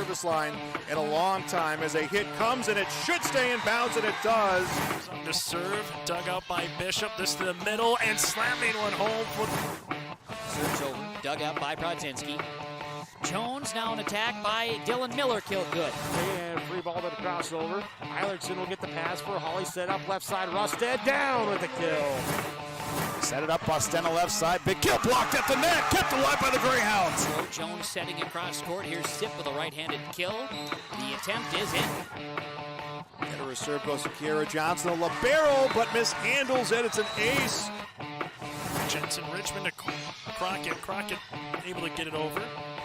service line in a long time as a hit comes, and it should stay in bounds, and it does. The serve, dug out by Bishop. This to the middle, and slamming one home. Serves over, dug out by Brodzinski. Jones now an attack by Dylan Miller, killed good. And free ball to the crossover. Eilertson will get the pass for Hawley, set up left side. Rusted down with the kill. Set it up, Bostena left side. Big kill blocked at the net, kept alive by the Greyhounds. So Jones setting across court. Here's Sip with a right-handed kill. The attempt is in. Header serve goes to Kiera Johnson, a libero, but mishandles it. It's an ace. Jensen Richmond to Crockett. Crockett able to get it over.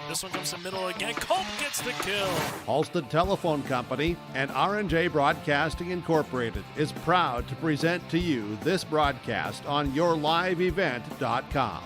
This one comes to the middle again. Cope gets the kill. Halstead Telephone Company and R&J Broadcasting Incorporated is proud to present to you this broadcast on yourliveevent.com.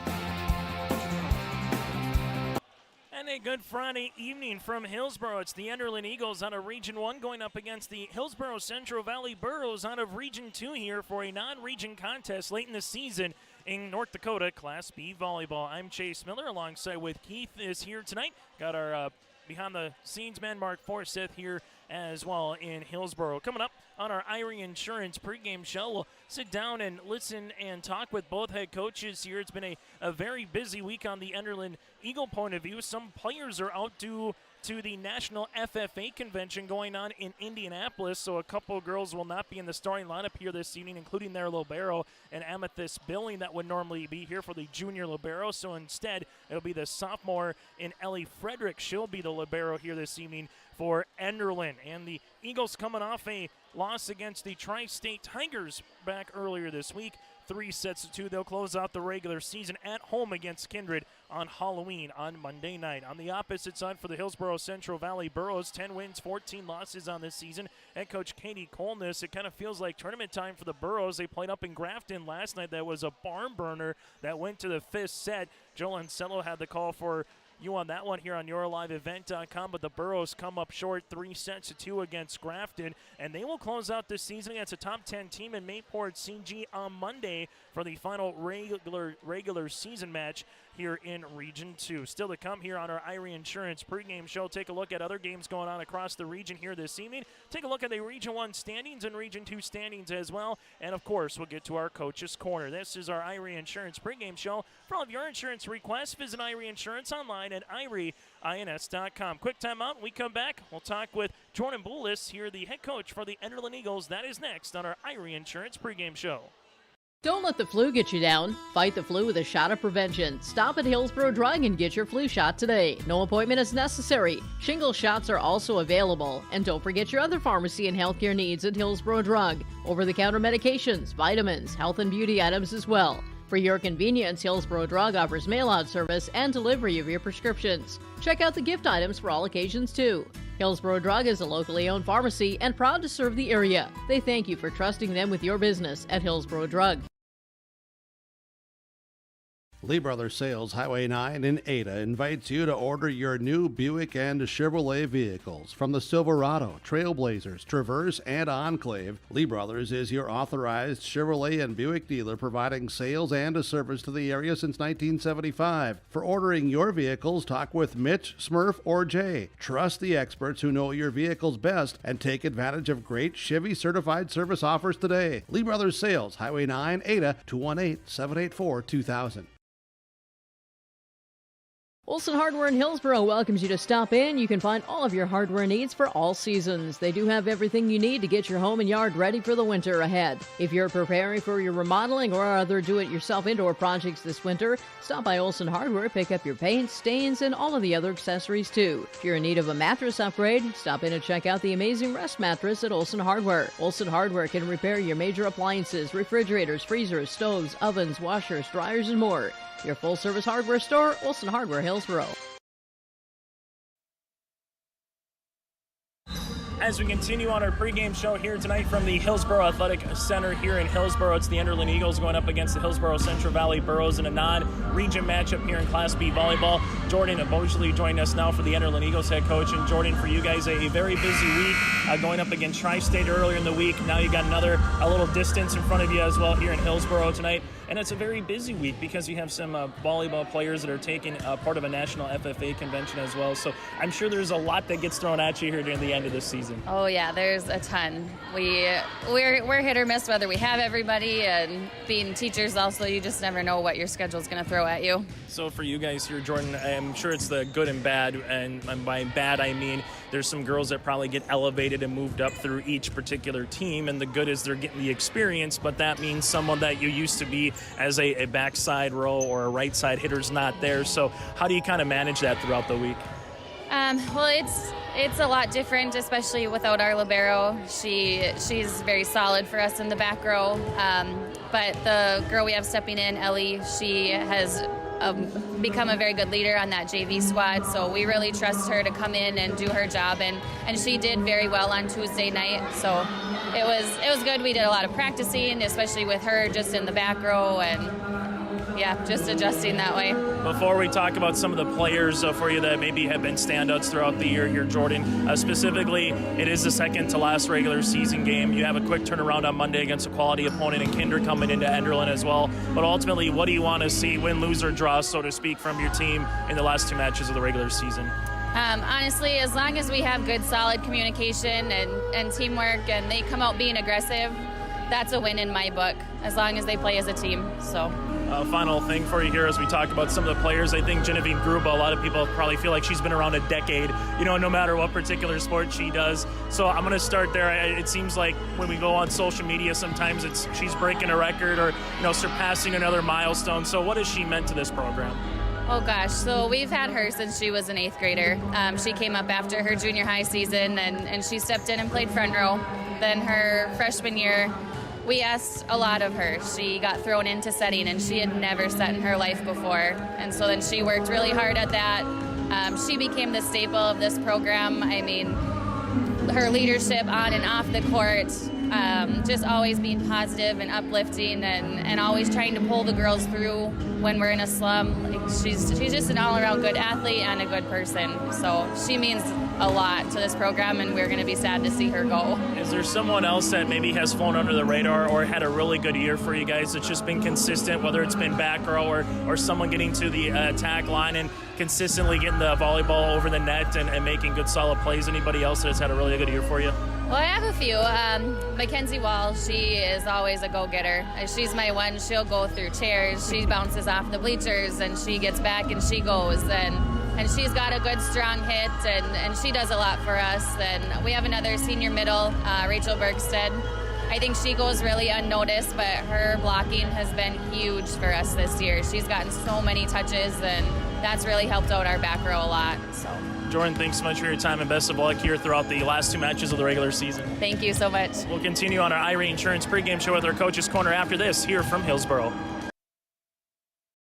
And a good Friday evening from Hillsboro. It's the Enderlin Eagles out of Region 1 going up against the Hillsboro-Central Valley Burros out of Region 2 here for a non-region contest late in the season in North Dakota Class B Volleyball. I'm Chase Miller alongside with Keith is here tonight. Got our behind-the-scenes man, Mark Forsyth, here as well in Hillsboro. Coming up on our Irie Insurance pregame show, we'll sit down and listen and talk with both head coaches here. It's been a very busy week on the Enderlin Eagle point of view. Some players are out due to the National FFA Convention going on in Indianapolis, so a couple of girls will not be in the starting lineup here this evening, including their libero and Amethyst Billing that would normally be here for the junior libero. So instead, it'll be the sophomore in Ellie Frederick. She'll be the libero here this evening for Enderlin. And the Eagles coming off a loss against the Tri-State Tigers back earlier this week. 3-2. They'll close out the regular season at home against Kindred on Halloween on Monday night. On the opposite side for the Hillsboro-Central Valley Burros, 10 wins, 14 losses on this season. Head coach Katie Colness, it kind of feels like tournament time for the Burros. They played up in Grafton last night. That was a barn burner that went to the 5th set. Joe Lancello had the call for you on that one here on yourliveevent.com, but the Burros come up short 3-2 against Grafton, and they will close out this season against a top 10 team in Mayport CG on Monday for the final regular season match here in Region 2. Still to come here on our Irie Insurance pregame show. Take a look at other games going on across the region here this evening. Take a look at the Region 1 standings and Region 2 standings as well. And, of course, we'll get to our Coach's Corner. This is our Irie Insurance pregame show. For all of your insurance requests, visit Irie Insurance online at IrieINS.com. Quick timeout. We come back. We'll talk with Jordan Boulis here, the head coach for the Enderlin Eagles. That is next on our Irie Insurance pregame show. Don't let the flu get you down. Fight the flu with a shot of prevention. Stop at Hillsboro Drug and get your flu shot today. No appointment is necessary. Shingle shots are also available. And don't forget your other pharmacy and healthcare needs at Hillsboro Drug. Over-the-counter medications, vitamins, health and beauty items as well. For your convenience, Hillsboro Drug offers mail-out service and delivery of your prescriptions. Check out the gift items for all occasions, too. Hillsboro Drug is a locally owned pharmacy and proud to serve the area. They thank you for trusting them with your business at Hillsboro Drug. Lee Brothers Sales, Highway 9 in Ada invites you to order your new Buick and Chevrolet vehicles. From the Silverado, Trailblazers, Traverse, and Enclave, Lee Brothers is your authorized Chevrolet and Buick dealer providing sales and a service to the area since 1975. For ordering your vehicles, talk with Mitch, Smurf, or Jay. Trust the experts who know your vehicles best and take advantage of great Chevy certified service offers today. Lee Brothers Sales, Highway 9, Ada, 218-784-2000. Olson Hardware in Hillsboro welcomes you to stop in. You can find all of your hardware needs for all seasons. They do have everything you need to get your home and yard ready for the winter ahead. If you're preparing for your remodeling or other do-it-yourself indoor projects this winter, stop by Olson Hardware, pick up your paints, stains, and all of the other accessories too. If you're in need of a mattress upgrade, stop in and check out the amazing Rest Mattress at Olson Hardware. Olson Hardware can repair your major appliances, refrigerators, freezers, stoves, ovens, washers, dryers, and more. Your full-service hardware store, Olson Hardware, Hillsboro. As we continue on our pregame show here tonight from the Hillsboro Athletic Center here in Hillsboro, it's the Enderlin Eagles going up against the Hillsboro-Central Valley Burros in a non-region matchup here in Class B Volleyball. Jordan Abosley joining us now for the Enderlin Eagles head coach. And Jordan, for you guys, a very busy week going up against Tri-State earlier in the week. Now you got a little distance in front of you as well here in Hillsboro tonight. and it's a very busy week because you have some volleyball players that are taking part of a national FFA convention as well. So I'm sure there's a lot that gets thrown at you here during the end of the season. Oh yeah, there's a ton. We're hit or miss whether we have everybody, and being teachers also, you just never know what your schedule's going to throw at you. So for you guys here, Jordan, I'm sure it's the good and bad, and by bad I mean there's some girls that probably get elevated and moved up through each particular team, and the good is they're getting the experience, but that means someone that you used to be as a backside row or a right side hitter's not there. So how do you kind of manage that throughout the week? Well, it's a lot different, especially without our libero. She's very solid for us in the back row, but the girl we have stepping in, Ellie, she has become a very good leader on that JV squad, so we really trust her to come in and do her job, and she did very well on Tuesday night, so it was good. We did a lot of practicing, especially with her just in the back row, and yeah, just adjusting that way. Before we talk about some of the players for you that maybe have been standouts throughout the year here, Jordan, specifically, it is the second to last regular season game. You have a quick turnaround on Monday against a quality opponent in Kinder coming into Enderlin as well. But ultimately, what do you want to see, win, lose, or draw, so to speak, from your team in the last two matches of the regular season? Honestly, as long as we have good, solid communication and teamwork, and they come out being aggressive, that's a win in my book, as long as they play as a team. So. Final thing for you here as we talk about some of the players. I think Genevieve Gruba, a lot of people probably feel like she's been around a decade, no matter what particular sport she does. So I'm going to start there. It seems like when we go on social media, sometimes she's breaking a record or, surpassing another milestone. So what has she meant to this program? Oh gosh, so we've had her since she was an 8th grader. She came up after her junior high season and she stepped in and played front row. Then her freshman year, we asked a lot of her. She got thrown into setting, and she had never set in her life before. And so then she worked really hard at that. She became the staple of this program. I mean, her leadership on and off the court, just always being positive and uplifting and always trying to pull the girls through when we're in a slum. Like, she's just an all-around good athlete and a good person. So she means a lot to this program, and we're going to be sad to see her go. Is there someone else that maybe has flown under the radar or had a really good year for you guys that's just been consistent, whether it's been back row or someone getting to the attack line and consistently getting the volleyball over the net and making good solid plays? Anybody else that has had a really good year for you? Well, I have a few. Mackenzie Wall, she is always a go-getter. She's my one. She'll go through chairs. She bounces off the bleachers, and she gets back and she goes. And she's got a good, strong hit, and she does a lot for us. And we have another senior middle, Rachel Bergstead. I think she goes really unnoticed, but her blocking has been huge for us this year. She's gotten so many touches, and that's really helped out our back row a lot. So. Jordan, thanks so much for your time, and best of luck here throughout the last two matches of the regular season. Thank you so much. We'll continue on our Irie Insurance pregame show with our Coach's Corner after this here from Hillsboro.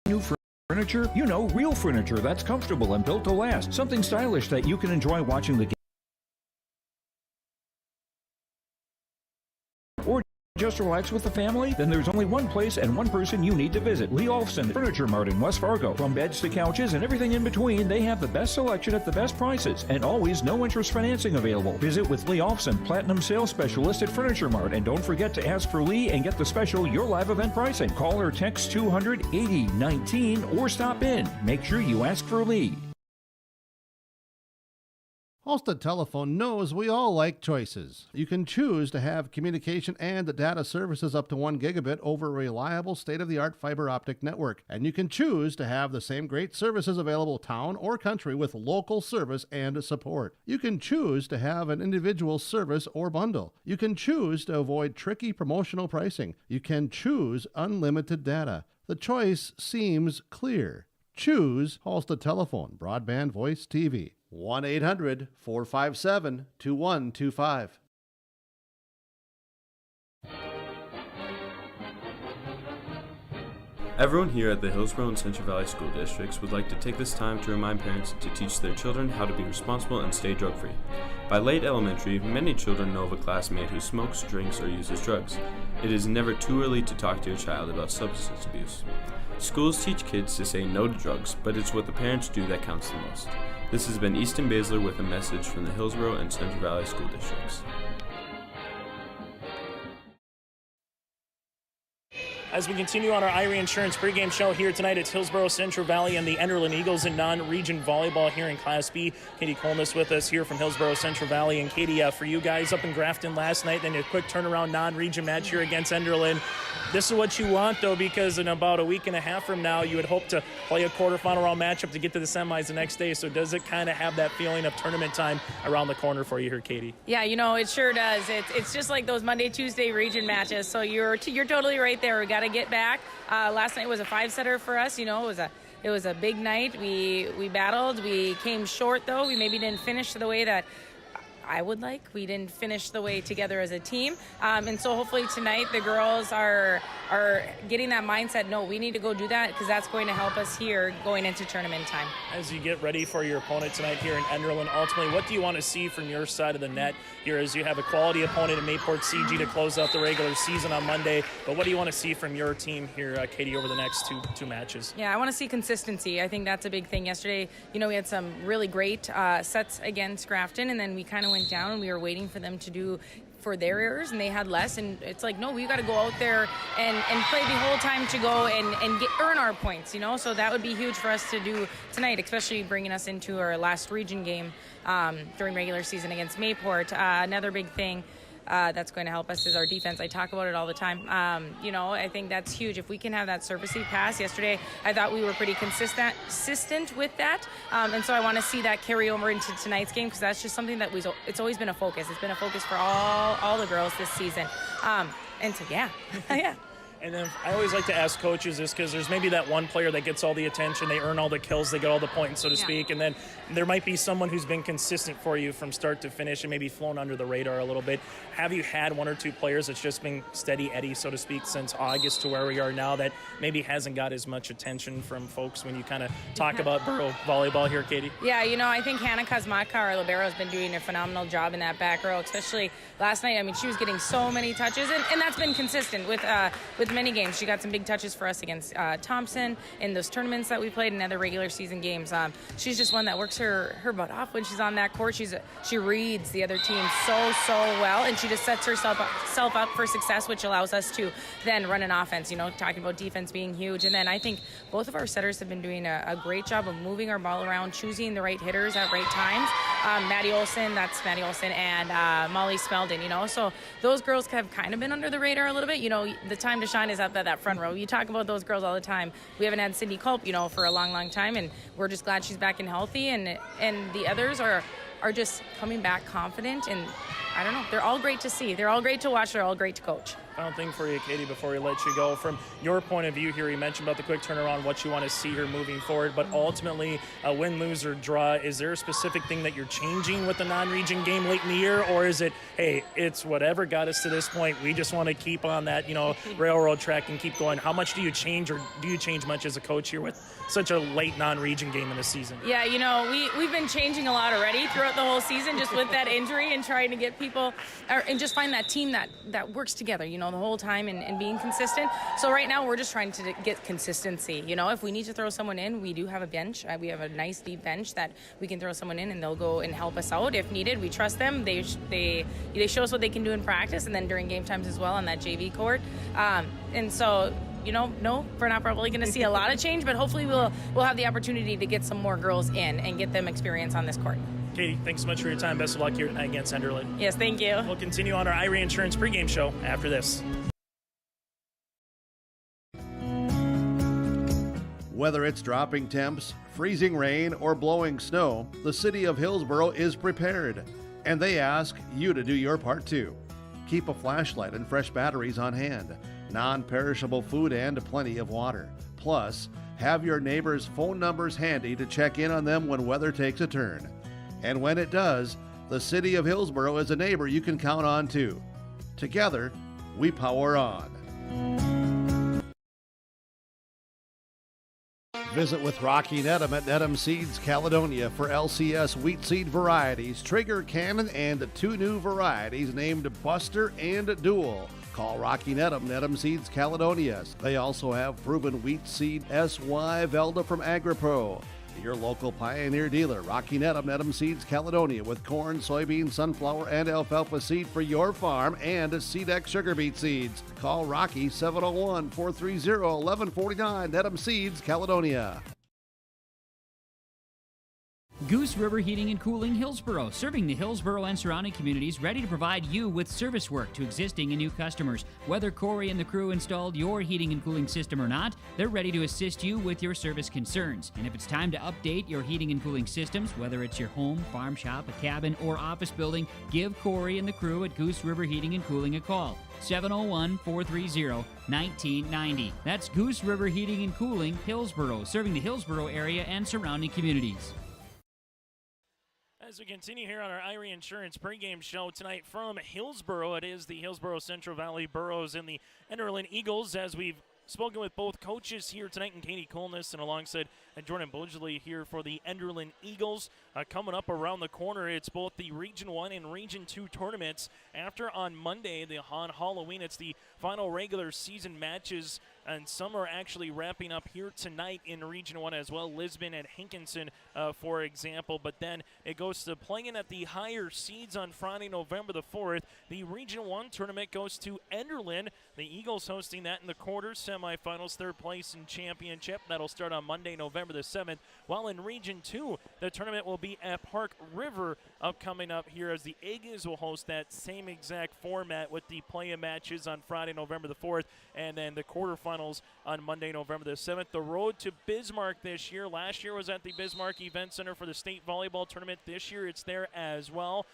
New furniture? Real furniture that's comfortable and built to last. Something stylish that you can enjoy watching the game. Or just relax with the family? Then there's only one place and one person you need to visit. Lee Olfson Furniture Mart in West Fargo. From beds to couches and everything in between, they have the best selection at the best prices and always no interest financing available. Visit with Lee Olfson, Platinum Sales Specialist at Furniture Mart, and don't forget to ask for Lee and get the special Your Live event pricing. Call or text 200-8019 or stop in. Make sure you ask for Lee. Halstead Telephone knows we all like choices. You can choose to have communication and data services up to 1 gigabit over a reliable state-of-the-art fiber optic network. And you can choose to have the same great services available town or country with local service and support. You can choose to have an individual service or bundle. You can choose to avoid tricky promotional pricing. You can choose unlimited data. The choice seems clear. Choose Halstead Telephone, broadband voice TV. 1-800-457-2125. Everyone here at the Hillsboro and Central Valley School Districts would like to take this time to remind parents to teach their children how to be responsible and stay drug-free. By late elementary, many children know of a classmate who smokes, drinks, or uses drugs. It is never too early to talk to your child about substance abuse. Schools teach kids to say no to drugs, but it's what the parents do that counts the most. This has been Easton Baszler with a message from the Hillsboro and Central Valley School Districts. As we continue on our Irie Insurance pregame show here tonight, it's Hillsboro-Central Valley and the Enderlin Eagles in non-region volleyball here in Class B. Katie Colness with us here from Hillsboro-Central Valley. And Katie, for you guys up in Grafton last night, then a quick turnaround non-region match here against Enderlin. This is what you want, though, because in about a week and a half from now, you would hope to play a quarterfinal round matchup to get to the semis the next day. So does it kind of have that feeling of tournament time around the corner for you here, Katie? Yeah, it sure does. It's just like those Monday, Tuesday region matches. So you're totally right there. We got to get back. Last night was a 5-setter for us. It was a big night. We battled. We came short, though. We maybe didn't finish the way that I would like. We didn't finish the way together as a team. And so hopefully tonight the girls are getting that mindset, no, we need to go do that because that's going to help us here going into tournament time. As you get ready for your opponent tonight here in Enderlin, ultimately, what do you want to see from your side of the net here as you have a quality opponent in Mayport CG to close out the regular season on Monday? But what do you want to see from your team here, Katie, over the next two matches? Yeah, I want to see consistency. I think that's a big thing. Yesterday, we had some really great sets against Grafton, and then we kind of went down and we were waiting for them to do for their errors, and they had less. And it's like, no, we got to go out there and play the whole time to go and earn our points, So that would be huge for us to do tonight, especially bringing us into our last region game during regular season against Mayport. Another big thing that's going to help us is our defense. I talk about it all the time. I think that's huge. If we can have that servicey pass. Yesterday, I thought we were pretty consistent with that. And so I want to see that carry over into tonight's game because that's just something that it's always been a focus. It's been a focus for all the girls this season. And so, yeah. Yeah. And then I always like to ask coaches this because there's maybe that one player that gets all the attention, they earn all the kills, they get all the points, so to speak, and then there might be someone who's been consistent for you from start to finish and maybe flown under the radar a little bit. Have you had one or two players that's just been steady Eddie, so to speak, since August to where we are now that maybe hasn't got as much attention from folks when you kind of talk about borough volleyball here, Katie? Yeah, I think Hannah Kazmatka, our libero, has been doing a phenomenal job in that back row, especially last night. I mean, she was getting so many touches, and that's been consistent with many games. She got some big touches for us against Thompson in those tournaments that we played and other regular season games. She's just one that works her butt off when she's on that court. She reads the other team so well, and she just sets herself up for success, which allows us to then run an offense. Talking about defense being huge, and then I think both of our setters have been doing a great job of moving our ball around, choosing the right hitters at right times. Maddie Olson, and Molly Smeldon. So those girls have kind of been under the radar a little bit. The time to shine is up at that front row. You talk about those girls all the time. We haven't had Cindy Culp, for a long time, and we're just glad she's back and healthy. And the others are just coming back confident, and I don't know. They're all great to see. They're all great to watch. They're all great to coach. Final thing for you, Katie, before we let you go. From your point of view here, you mentioned about the quick turnaround, what you want to see her moving forward, but ultimately, win, lose, or draw, is there a specific thing that you're changing with the non-region game late in the year, or is it, hey, it's whatever got us to this point, we just want to keep on that, railroad track and keep going? How much do you change, or do you change much as a coach here with such a late non-region game in the season? Yeah, we've been changing a lot already throughout the whole season, just with that injury and trying to get people, and just find that team that works together, the whole time and being consistent. So right now we're just trying to get consistency. If we need to throw someone in, we do have a bench. We have a nice deep bench that we can throw someone in and they'll go and help us out if needed. We trust them. They show us what they can do in practice and then during game times as well on that JV court. And so no, we're not probably going to see a lot of change, but hopefully we'll have the opportunity to get some more girls in and get them experience on this court. Katie, thanks so much for your time. Best of luck here tonight against Enderlin. Yes, thank you. We'll continue on our Irie Insurance pregame show after this. Whether it's dropping temps, freezing rain, or blowing snow, the city of Hillsboro is prepared. And they ask you to do your part too. Keep a flashlight and fresh batteries on hand, non-perishable food, and plenty of water. Plus, have your neighbors' phone numbers handy to check in on them when weather takes a turn. And when it does, the city of Hillsboro is a neighbor you can count on too. Together, we power on. Visit with Rocky Nedham at Nedham Seeds Caledonia for LCS wheat seed varieties, Trigger Cannon, and 2 new varieties named Buster and Dual. Call Rocky Nedham, Nedham Seeds Caledonia. They also have proven wheat seed SY Velda from AgriPro. Your local Pioneer dealer, Rocky Needham Seeds Caledonia, with corn, soybean, sunflower, and alfalfa seed for your farm and Seedex sugar beet seeds. Call Rocky 701-430-1149. Needham Seeds Caledonia. Goose River Heating and Cooling, Hillsboro, serving the Hillsboro and surrounding communities, ready to provide you with service work to existing and new customers. Whether Corey and the crew installed your heating and cooling system or not, they're ready to assist you with your service concerns. And if it's time to update your heating and cooling systems, whether it's your home, farm shop, a cabin, or office building, give Corey and the crew at Goose River Heating and Cooling a call. 701-430-1990. That's Goose River Heating and Cooling, Hillsboro, serving the Hillsboro area and surrounding communities. As we continue here on our Irie Insurance pregame show tonight from Hillsboro, it is the Hillsboro-Central Valley Burros and the Enderlin Eagles, as we've spoken with both coaches here tonight, and Katie Colness, and alongside Jordan Bogley here for the Enderlin Eagles. Coming up around the corner, it's both the Region 1 and Region 2 tournaments. After on Monday, on Halloween, it's the final regular season matches, and some are actually wrapping up here tonight in Region 1 as well, Lisbon and Hankinson, for example. But then it goes to playing at the higher seeds on Friday, November the 4th. The Region 1 tournament goes to Enderlin. The Eagles hosting that in the quarters, semifinals, third place and championship. That'll start on Monday, November the 7th. While in Region 2, the tournament will be at Park River coming up here, as the Eagles will host that same exact format with the play-in matches on Friday, November the 4th, and then the quarterfinals on Monday, November the 7th. The road to Bismarck this year. Last year was at the Bismarck Event Center for the state volleyball tournament. This year it's there as well.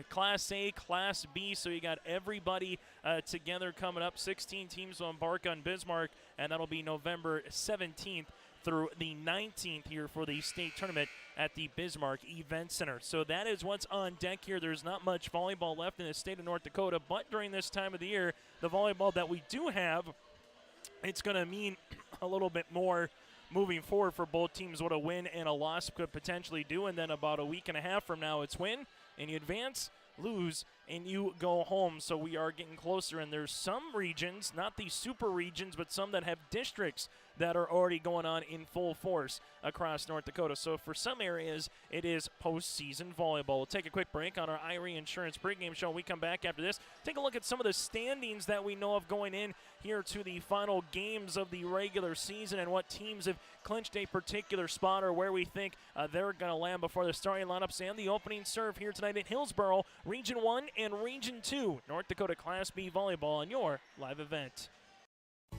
Class A, Class B, so you got everybody together coming up. 16 teams will embark on Bismarck, and that'll be November 17th through the 19th here for the state tournament at the Bismarck Event Center. So that is what's on deck here. There's not much volleyball left in the state of North Dakota, but during this time of the year, the volleyball that we do have, it's going to mean a little bit more moving forward for both teams. What a win and a loss could potentially do, and then about a week and a half from now, it's win and you advance, lose, and you go home. So we are getting closer, and there's some regions, not the super regions, but some that have districts that are already going on in full force across North Dakota. So for some areas, it is postseason volleyball. We'll take a quick break on our Irie Insurance pregame show. When we come back after this, take a look at some of the standings that we know of going in here to the final games of the regular season, and what teams have clinched a particular spot, or where we think they're going to land before the starting lineups and the opening serve here tonight in Hillsboro, Region 1 and Region 2, North Dakota Class B volleyball on your live event.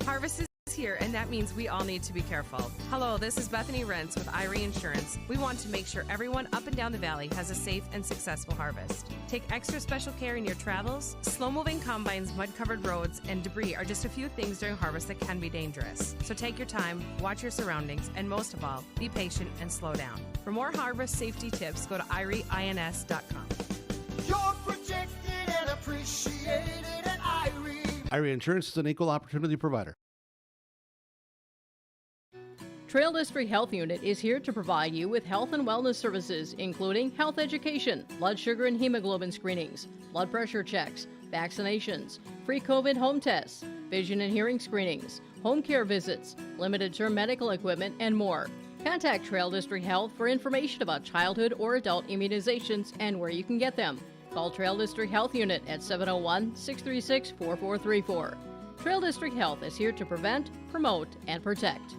Harvest is here, and that means we all need to be careful. Hello, this is Bethany Rentz with Irie Insurance. We want to make sure everyone up and down the valley has a safe and successful harvest. Take extra special care in your travels. Slow-moving combines, mud-covered roads, and debris are just a few things during harvest that can be dangerous. So take your time, watch your surroundings, and most of all, be patient and slow down. For more harvest safety tips, go to IrieINS.com. You're protected and appreciated at Irie. Irie Insurance is an equal opportunity provider. Trail District Health Unit is here to provide you with health and wellness services, including health education, blood sugar and hemoglobin screenings, blood pressure checks, vaccinations, free COVID home tests, vision and hearing screenings, home care visits, limited-term medical equipment, and more. Contact Trail District Health for information about childhood or adult immunizations and where you can get them. Call Trail District Health Unit at 701-636-4434. Trail District Health is here to prevent, promote, and protect.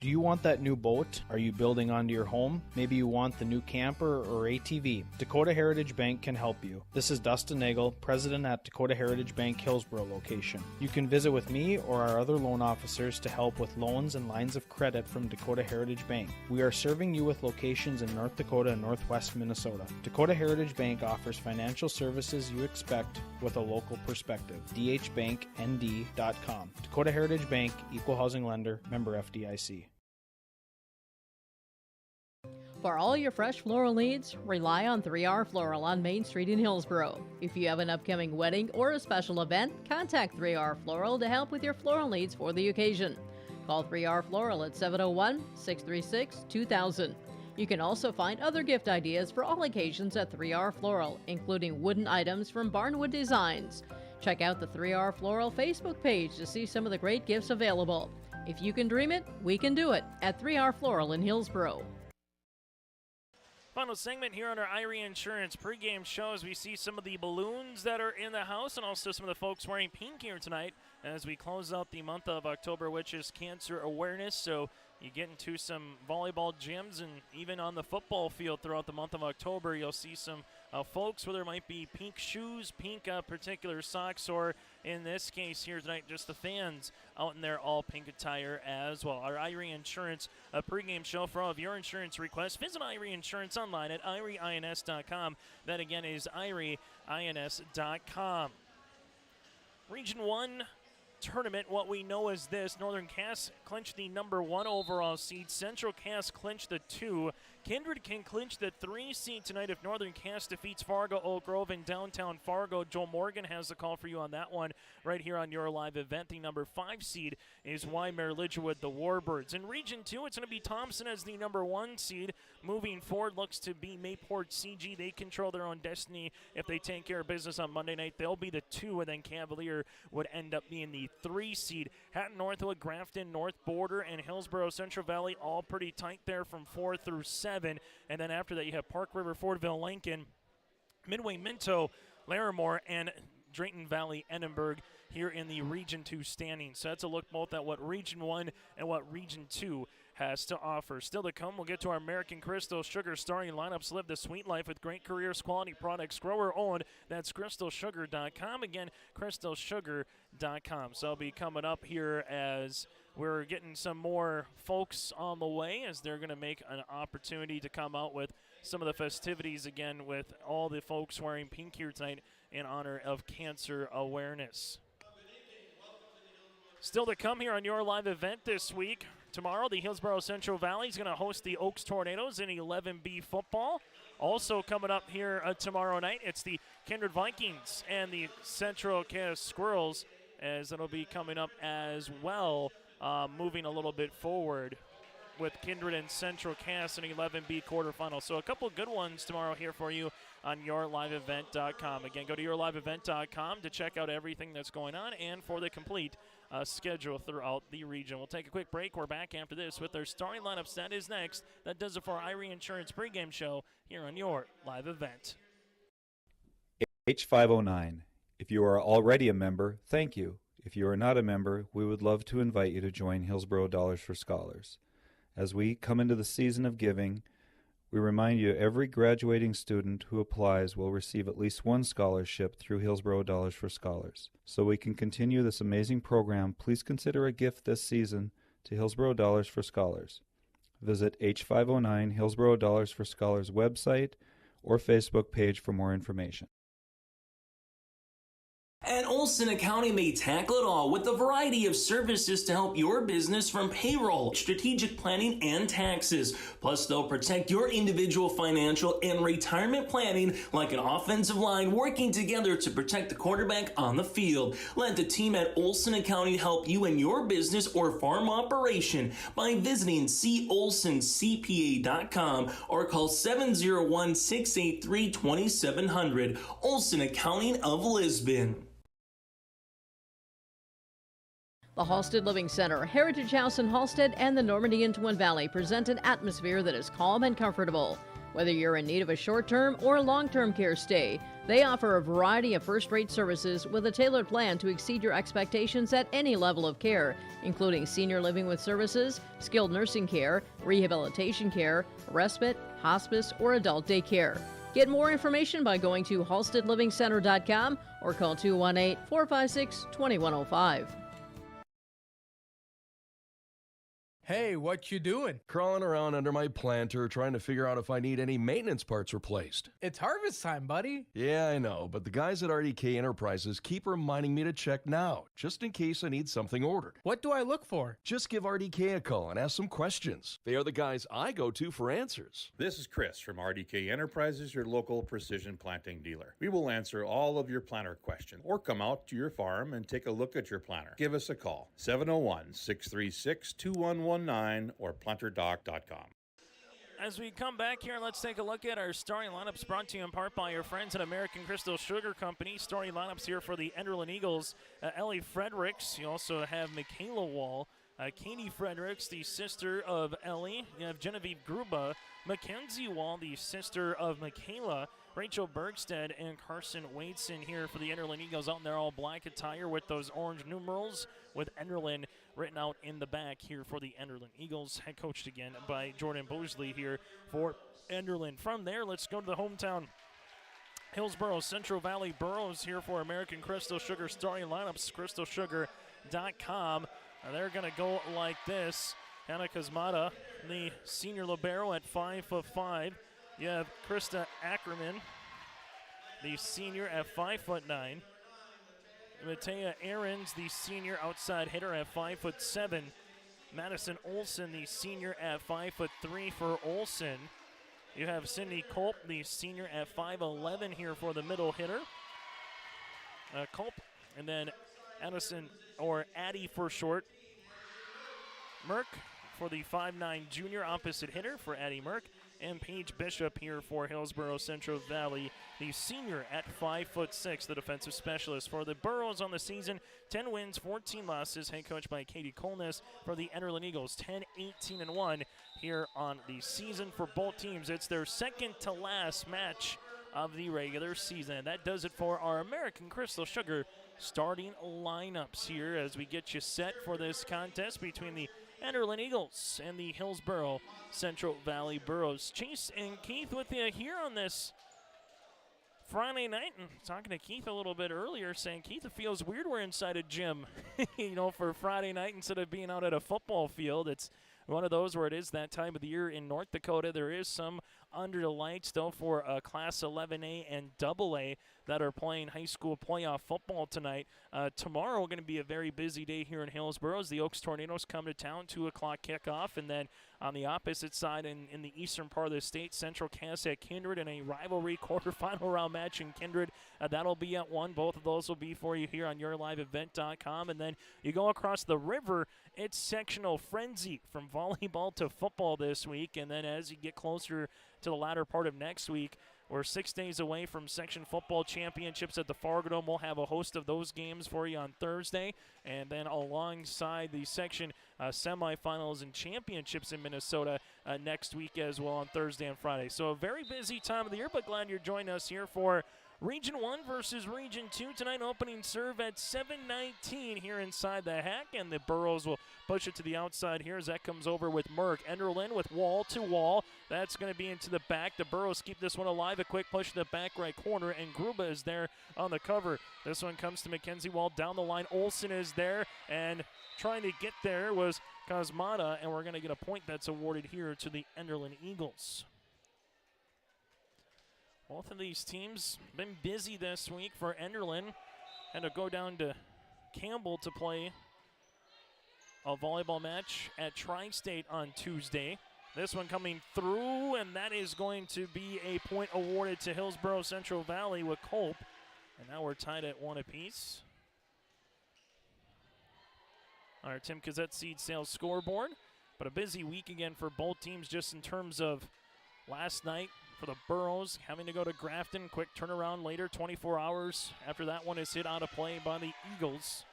Do you want that new boat? Are you building onto your home? Maybe you want the new camper or ATV. Dakota Heritage Bank can help you. This is Dustin Nagel, President at Dakota Heritage Bank Hillsboro location. You can visit with me or our other loan officers to help with loans and lines of credit from Dakota Heritage Bank. We are serving you with locations in North Dakota and Northwest Minnesota. Dakota Heritage Bank offers financial services you expect with a local perspective. dhbanknd.com. Dakota Heritage Bank, Equal Housing Lender, member FDIC. For all your fresh floral needs, rely on 3R Floral on Main Street in Hillsboro. If you have an upcoming wedding or a special event, contact 3R Floral to help with your floral needs for the occasion. Call 3R Floral at 701-636-2000. You can also find other gift ideas for all occasions at 3R Floral, including wooden items from Barnwood Designs. Check out the 3R Floral Facebook page to see some of the great gifts available. If you can dream it, we can do it at 3R Floral in Hillsboro. Final segment here on our Irie Insurance pregame show as we see some of the balloons that are in the house and also some of the folks wearing pink here tonight as we close out the month of October, which is Cancer Awareness. So you get into some volleyball gyms and even on the football field throughout the month of October, you'll see some folks, whether it might be pink shoes, pink particular socks, or in this case here tonight, just the fans out in their all pink attire as well. Our Irie Insurance pregame show for all of your insurance requests. Visit Irie Insurance online at irieins.com. That again is irieins.com. Region 1 tournament, what we know is this: Northern Cass clinched the #1 overall seed. Central Cass clinched the 2. Kindred can clinch the 3 seed tonight if Northern Cass defeats Fargo Oak Grove in downtown Fargo. Joel Morgan has the call for you on that one right here on your live event. The #5 seed is Weimar Lidgewood, the Warbirds. In Region 2, it's going to be Thompson as the #1 seed. Moving forward, looks to be Mayport CG. They control their own destiny. If they take care of business on Monday night, they'll be the 2, and then Cavalier would end up being the 3 seed. Hatton Northwood, Grafton, North Border, and Hillsboro-Central Valley all pretty tight there from 4 through 7. And then after that, you have Park River, Fordville, Lincoln, Midway, Minto, Larimore, and Drayton Valley, Edinburgh here in the Region 2 standings. So that's a look both at what Region 1 and what Region 2 has to offer. Still to come, we'll get to our American Crystal Sugar starting lineups. Live the sweet life with great careers, quality products, grower owned. That's crystalsugar.com. Again, crystalsugar.com. So I'll be coming up here as we're getting some more folks on the way as they're going to make an opportunity to come out with some of the festivities again with all the folks wearing pink here tonight in honor of Cancer Awareness. Still to come here on your live event this week. Tomorrow, the Hillsboro-Central Valley is going to host the Oaks Tornadoes in 11B football. Also coming up here tomorrow night, it's the Kindred Vikings and the Central Cass Squirrels, as it'll be coming up as well, moving a little bit forward with Kindred and Central Cass in 11B quarterfinal. So a couple good ones tomorrow here for you on yourliveevent.com. Again, go to yourliveevent.com to check out everything that's going on and for the complete schedule throughout the region. We'll take a quick break. We're back after this with our starting lineups. That is next. That does it for our Irie Insurance pregame show here on your live event. H509. If you are already a member, thank you. If you are not a member, we would love to invite you to join Hillsboro Dollars for Scholars. As we come into the season of giving, we remind you every graduating student who applies will receive at least one scholarship through Hillsboro Dollars for Scholars. So we can continue this amazing program, please consider a gift this season to Hillsboro Dollars for Scholars. Visit H509 Hillsboro Dollars for Scholars website or Facebook page for more information. At Olson Accounting, they tackle it all with a variety of services to help your business, from payroll, strategic planning, and taxes. Plus, they'll protect your individual financial and retirement planning like an offensive line working together to protect the quarterback on the field. Let the team at Olson Accounting help you in your business or farm operation by visiting colsoncpa.com or call 701-683-2700. Olson Accounting of Lisbon. The Halstead Living Center, Heritage House in Halstead, and the Normandy in Twin Valley present an atmosphere that is calm and comfortable. Whether you're in need of a short-term or long-term care stay, they offer a variety of first-rate services with a tailored plan to exceed your expectations at any level of care, including senior living with services, skilled nursing care, rehabilitation care, respite, hospice, or adult daycare. Get more information by going to halsteadlivingcenter.com or call 218-456-2105. Hey, what you doing? Crawling around under my planter trying to figure out if I need any maintenance parts replaced. It's harvest time, buddy. Yeah, I know, but the guys at RDK Enterprises keep reminding me to check now, just in case I need something ordered. What do I look for? Just give RDK a call and ask some questions. They are the guys I go to for answers. This is Chris from RDK Enterprises, your local precision planting dealer. We will answer all of your planter questions or come out to your farm and take a look at your planter. Give us a call, 701-636-2119 or planterdoc.com. As we come back here, let's take a look at our starting lineups brought to you in part by your friends at American Crystal Sugar Company. Starting lineups here for the Enderlin Eagles, Ellie Fredericks. You also have Michaela Wall Katie Fredericks, the sister of Ellie. You have Genevieve Gruba, Mackenzie Wall, the sister of Michaela, Rachel Bergstead, and Carson Waitson here for the Enderlin Eagles out in their all black attire with those orange numerals with Enderlin written out in the back here for the Enderlin Eagles. Head coached again by Jordan Bosley here for Enderlin. From there, let's go to the hometown Hillsboro-Central Valley Burros here for American Crystal Sugar starting lineups, crystalsugar.com. They're going to go like this. Hannah Kazmata, the senior libero at 5'5". You have Krista Ackerman, the senior at 5'9". Matea Ahrens, the senior outside hitter at 5'7". Madison Olson, the senior at 5'3" for Olson. You have Cindy Culp, the senior at 5'11" here for the middle hitter. Culp, and then Addie for short. Merck for the 5'9" junior opposite hitter for Addie Merck. And Paige Bishop here for Hillsboro-Central Valley, the senior at 5'6", the defensive specialist. For the Burros on the season, 10 wins, 14 losses, head coached by Katie Kolnes. For the Enderlin Eagles, 10-18-1 here on the season for both teams. It's their second to last match of the regular season. And that does it for our American Crystal Sugar starting lineups here as we get you set for this contest between the Enderlin Eagles and the Hillsboro-Central Valley Burros. Chase and Keith with you here on this Friday night. And talking to Keith a little bit earlier, saying, Keith, it feels weird we're inside a gym, for Friday night instead of being out at a football field. It's one of those where it is that time of the year in North Dakota. There is some under the lights, though, for Class 11A and AA that are playing high school playoff football tonight. Tomorrow going to be a very busy day here in Hillsboro as the Oaks Tornadoes come to town, 2 o'clock kickoff. And then on the opposite side in the eastern part of the state, Central Cass at Kindred in a rivalry quarterfinal round match in Kindred. That'll be at 1. Both of those will be for you here on yourliveevent.com. And then you go across the river, it's sectional frenzy from volleyball to football this week. And then as you get closer to the latter part of next week, we're 6 days away from section football championships at the Fargo Dome. We'll have a host of those games for you on Thursday. And then alongside the section semifinals and championships in Minnesota next week as well on Thursday and Friday. So a very busy time of the year, but glad you're joining us here for Region 1 versus Region 2 tonight. Opening serve at 7:19 here inside the hack, and the Burros will push it to the outside here as that comes over with Merck. Enderlin with wall to wall. That's going to be into the back. The Burros keep this one alive. A quick push to the back right corner, and Gruba is there on the cover. This one comes to Mackenzie Wall down the line. Olson is there, and trying to get there was Kazmata, and we're going to get a point that's awarded here to the Enderlin Eagles. Both of these teams been busy this week. For Enderlin, had to go down to Campbell to play a volleyball match at Tri-State on Tuesday. This one coming through, and that is going to be a point awarded to Hillsboro-Central Valley with Culp. And now we're tied at 1 apiece. On our Tim Kazette Seed Sales scoreboard. But a busy week again for both teams just in terms of last night. For the Burros, having to go to Grafton, quick turnaround later, 24 hours after that one is hit out of play by the Eagles.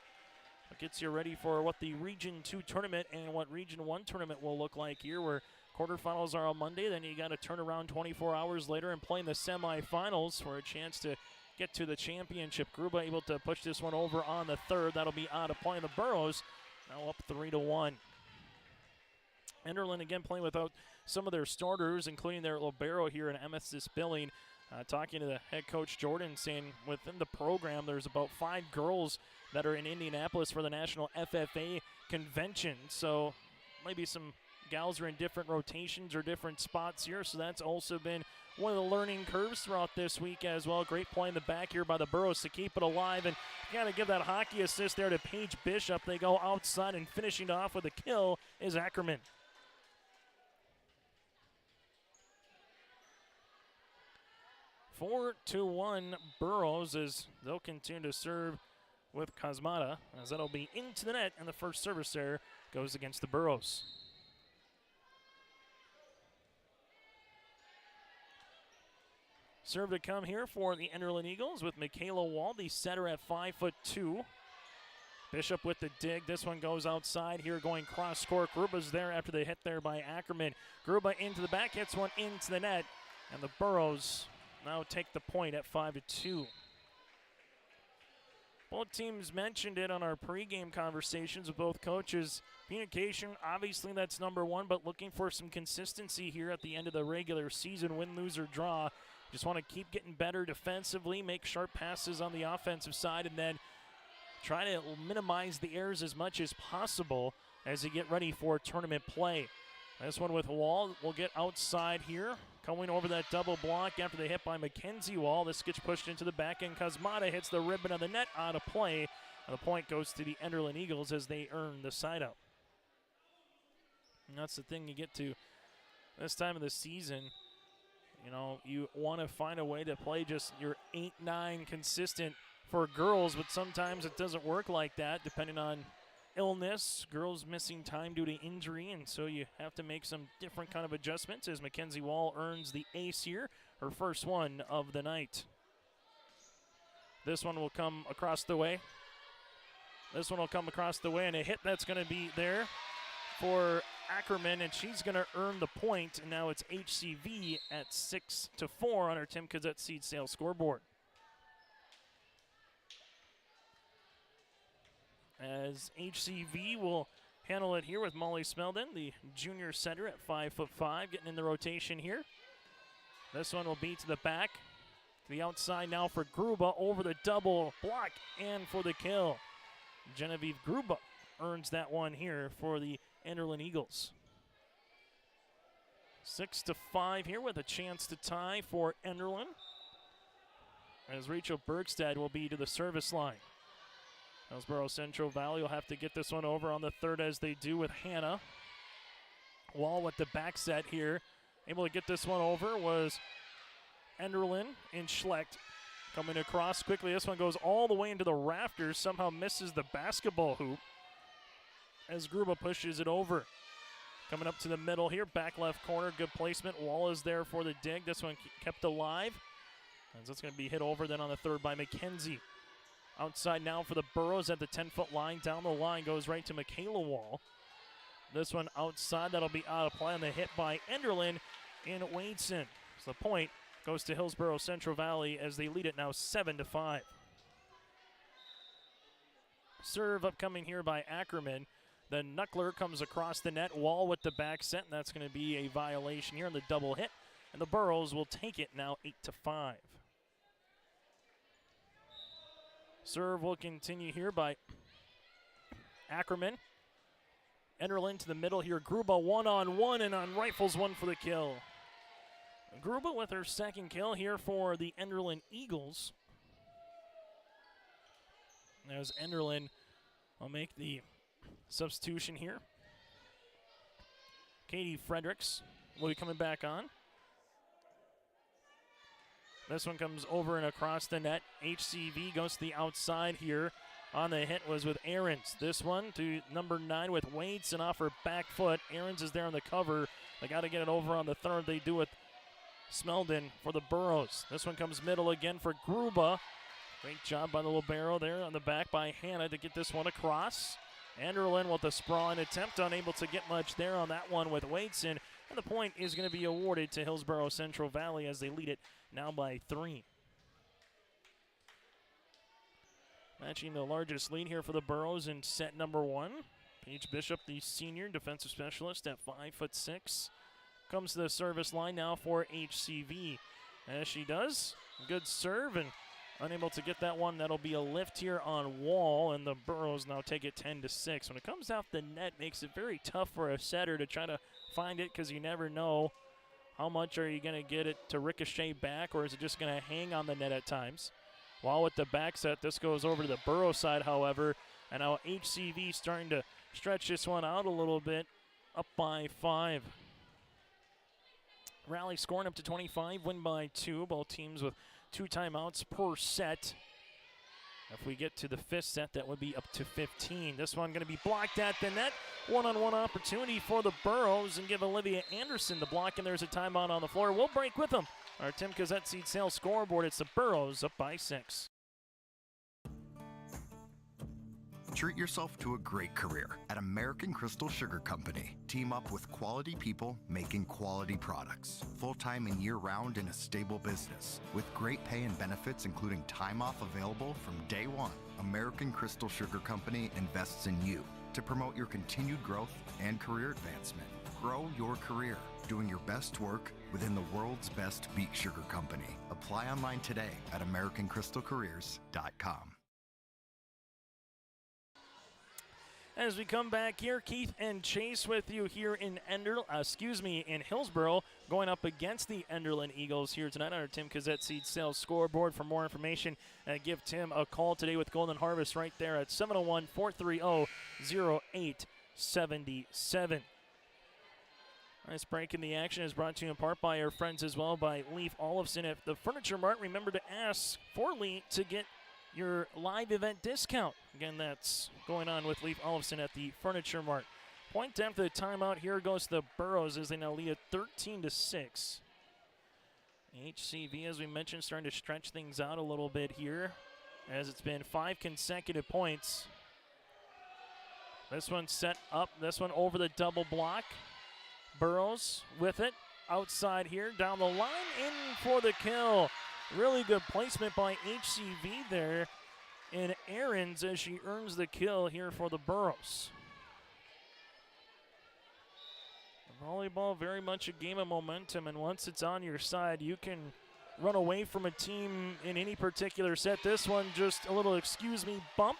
It gets you ready for what the Region 2 tournament and what Region 1 tournament will look like here, where quarterfinals are on Monday, then you got to turn around 24 hours later and play in the semifinals for a chance to get to the championship. Gruba able to push this one over on the third. That'll be out of play. And the Burros now up 3-1. Enderlin again playing without some of their starters, including their libero here in Amethyst Billing. Talking to the head coach Jordan, saying within the program there's about 5 girls that are in Indianapolis for the National FFA convention. So maybe some gals are in different rotations or different spots here. So that's also been one of the learning curves throughout this week as well. Great play in the back here by the Burros to keep it alive. And you got to give that hockey assist there to Paige Bishop. They go outside, and finishing off with a kill is Ackerman. 4-1 Burros as they'll continue to serve with Kazmata, as that'll be into the net, and the first service there goes against the Burros. Serve to come here for the Enderlin Eagles with Michaela Wall, the setter at 5'2". Bishop with the dig. This one goes outside here, going cross court. Gruba's there after the hit there by Ackerman. Gruba into the back, hits one into the net, and the Burros now take the point at 5-2. Both teams mentioned it on our pregame conversations with both coaches. Communication, obviously that's number one, but looking for some consistency here at the end of the regular season, win, lose, or draw. Just want to keep getting better defensively, make sharp passes on the offensive side, and then try to minimize the errors as much as possible as you get ready for tournament play. This one with Wall will get outside here. Coming over that double block after the hit by Mackenzie Wall. This gets pushed into the back end. Kazmata hits the ribbon of the net out of play. And the point goes to the Enderlin Eagles as they earn the side out. And that's the thing you get to this time of the season. You know, you want to find a way to play just your 8-9 consistent for girls, but sometimes it doesn't work like that depending on illness, girls missing time due to injury, and so you have to make some different kind of adjustments as Mackenzie Wall earns the ace here, her first one of the night. This one will come across the way. This one will come across the way, and a hit that's going to be there for Ackerman, and she's going to earn the point, and now it's HCV at 6-4 on our Tim Kazette Seed Sales scoreboard. As HCV will handle it here with Molly Smeldon, the junior setter at 5'5", getting in the rotation here. This one will be to the back, to the outside now for Gruba over the double block and for the kill. Genevieve Gruba earns that one here for the Enderlin Eagles. 6-5 here with a chance to tie for Enderlin, as Rachel Bergstad will be to the service line. Hillsboro-Central Valley will have to get this one over on the third as they do with Hannah. Wall with the back set here. Able to get this one over was Enderlin in Schlecht. Coming across quickly. This one goes all the way into the rafters. Somehow misses the basketball hoop as Gruba pushes it over. Coming up to the middle here. Back left corner. Good placement. Wall is there for the dig. This one kept alive. As it's going to be hit over then on the third by McKenzie. Outside now for the Burros at the 10-foot line. Down the line goes right to Michaela Wall. This one outside. That'll be out of play on the hit by Enderlin in Wadeson. So the point goes to Hillsboro-Central Valley as they lead it now 7-5. Serve upcoming here by Ackerman. The knuckler comes across the net. Wall with the back set, and that's going to be a violation here on the double hit. And the Burros will take it now 8-5. Serve will continue here by Ackerman. Enderlin to the middle here. Gruba one-on-one and on rifles one for the kill. Gruba with her second kill here for the Enderlin Eagles. As Enderlin will make the substitution here. Katie Fredericks will be coming back on. This one comes over and across the net. HCV goes to the outside here. On the hit was with Ahrens. This one to number 9 with Wadeson off her back foot. Ahrens is there on the cover. They got to get it over on the third. They do it. Smeldon for the Burros. This one comes middle again for Gruba. Great job by the libero there on the back by Hannah to get this one across. Enderlin with a sprawling attempt, unable to get much there on that one with Wadeson. And the point is going to be awarded to Hillsboro-Central Valley as they lead it now by 3. Matching the largest lead here for the Burros in set number 1. Paige Bishop, the senior defensive specialist at 5'6", comes to the service line now for HCV. As she does, good serve and unable to get that one. That'll be a lift here on Wall, and the Burros now take it 10-6. When it comes off the net, makes it very tough for a setter to try to find it because you never know how much are you going to get it to ricochet back, or is it just going to hang on the net at times. While with the back set, this goes over to the Burro side, however, and now HCV starting to stretch this one out a little bit, up by 5. Rally scoring up to 25, win by 2. Both teams with 2 timeouts per set. If we get to the 5th set, that would be up to 15. This one going to be blocked at the net. One-on-one opportunity for the Burros and give Olivia Anderson the block, and there's a timeout on the floor. We'll break with them. Our Tim Kazette Seed Sales scoreboard, it's the Burros up by 6. Treat yourself to a great career at American Crystal Sugar Company. Team up with quality people making quality products. Full-time and year-round in a stable business. With great pay and benefits including time off available from day one. American Crystal Sugar Company invests in you to promote your continued growth and career advancement. Grow your career, doing your best work within the world's best beet sugar company. Apply online today at AmericanCrystalCareers.com. As we come back here, Keith and Chase with you here in in Hillsboro, going up against the Enderlin Eagles here tonight on our Tim Cassette Seed Sales scoreboard. For more information, give Tim a call today with Golden Harvest right there at 701-430-0877. Nice break in the action is brought to you in part by our friends as well by Leif Olofsson at the Furniture Mart. Remember to ask for Leif to get your live event discount. Again, that's going on with Leif Olofsson at the Furniture Mart. Point after the timeout. Here goes the Burros as they now lead at 13-6. HCV, as we mentioned, starting to stretch things out a little bit here as it's been 5 consecutive points. This one set up, this one over the double block. Burrows with it outside here, down the line, in for the kill. Really good placement by HCV there in Aarons as she earns the kill here for the Burros. Volleyball, very much a game of momentum, and once it's on your side, you can run away from a team in any particular set. This one just a little excuse me bump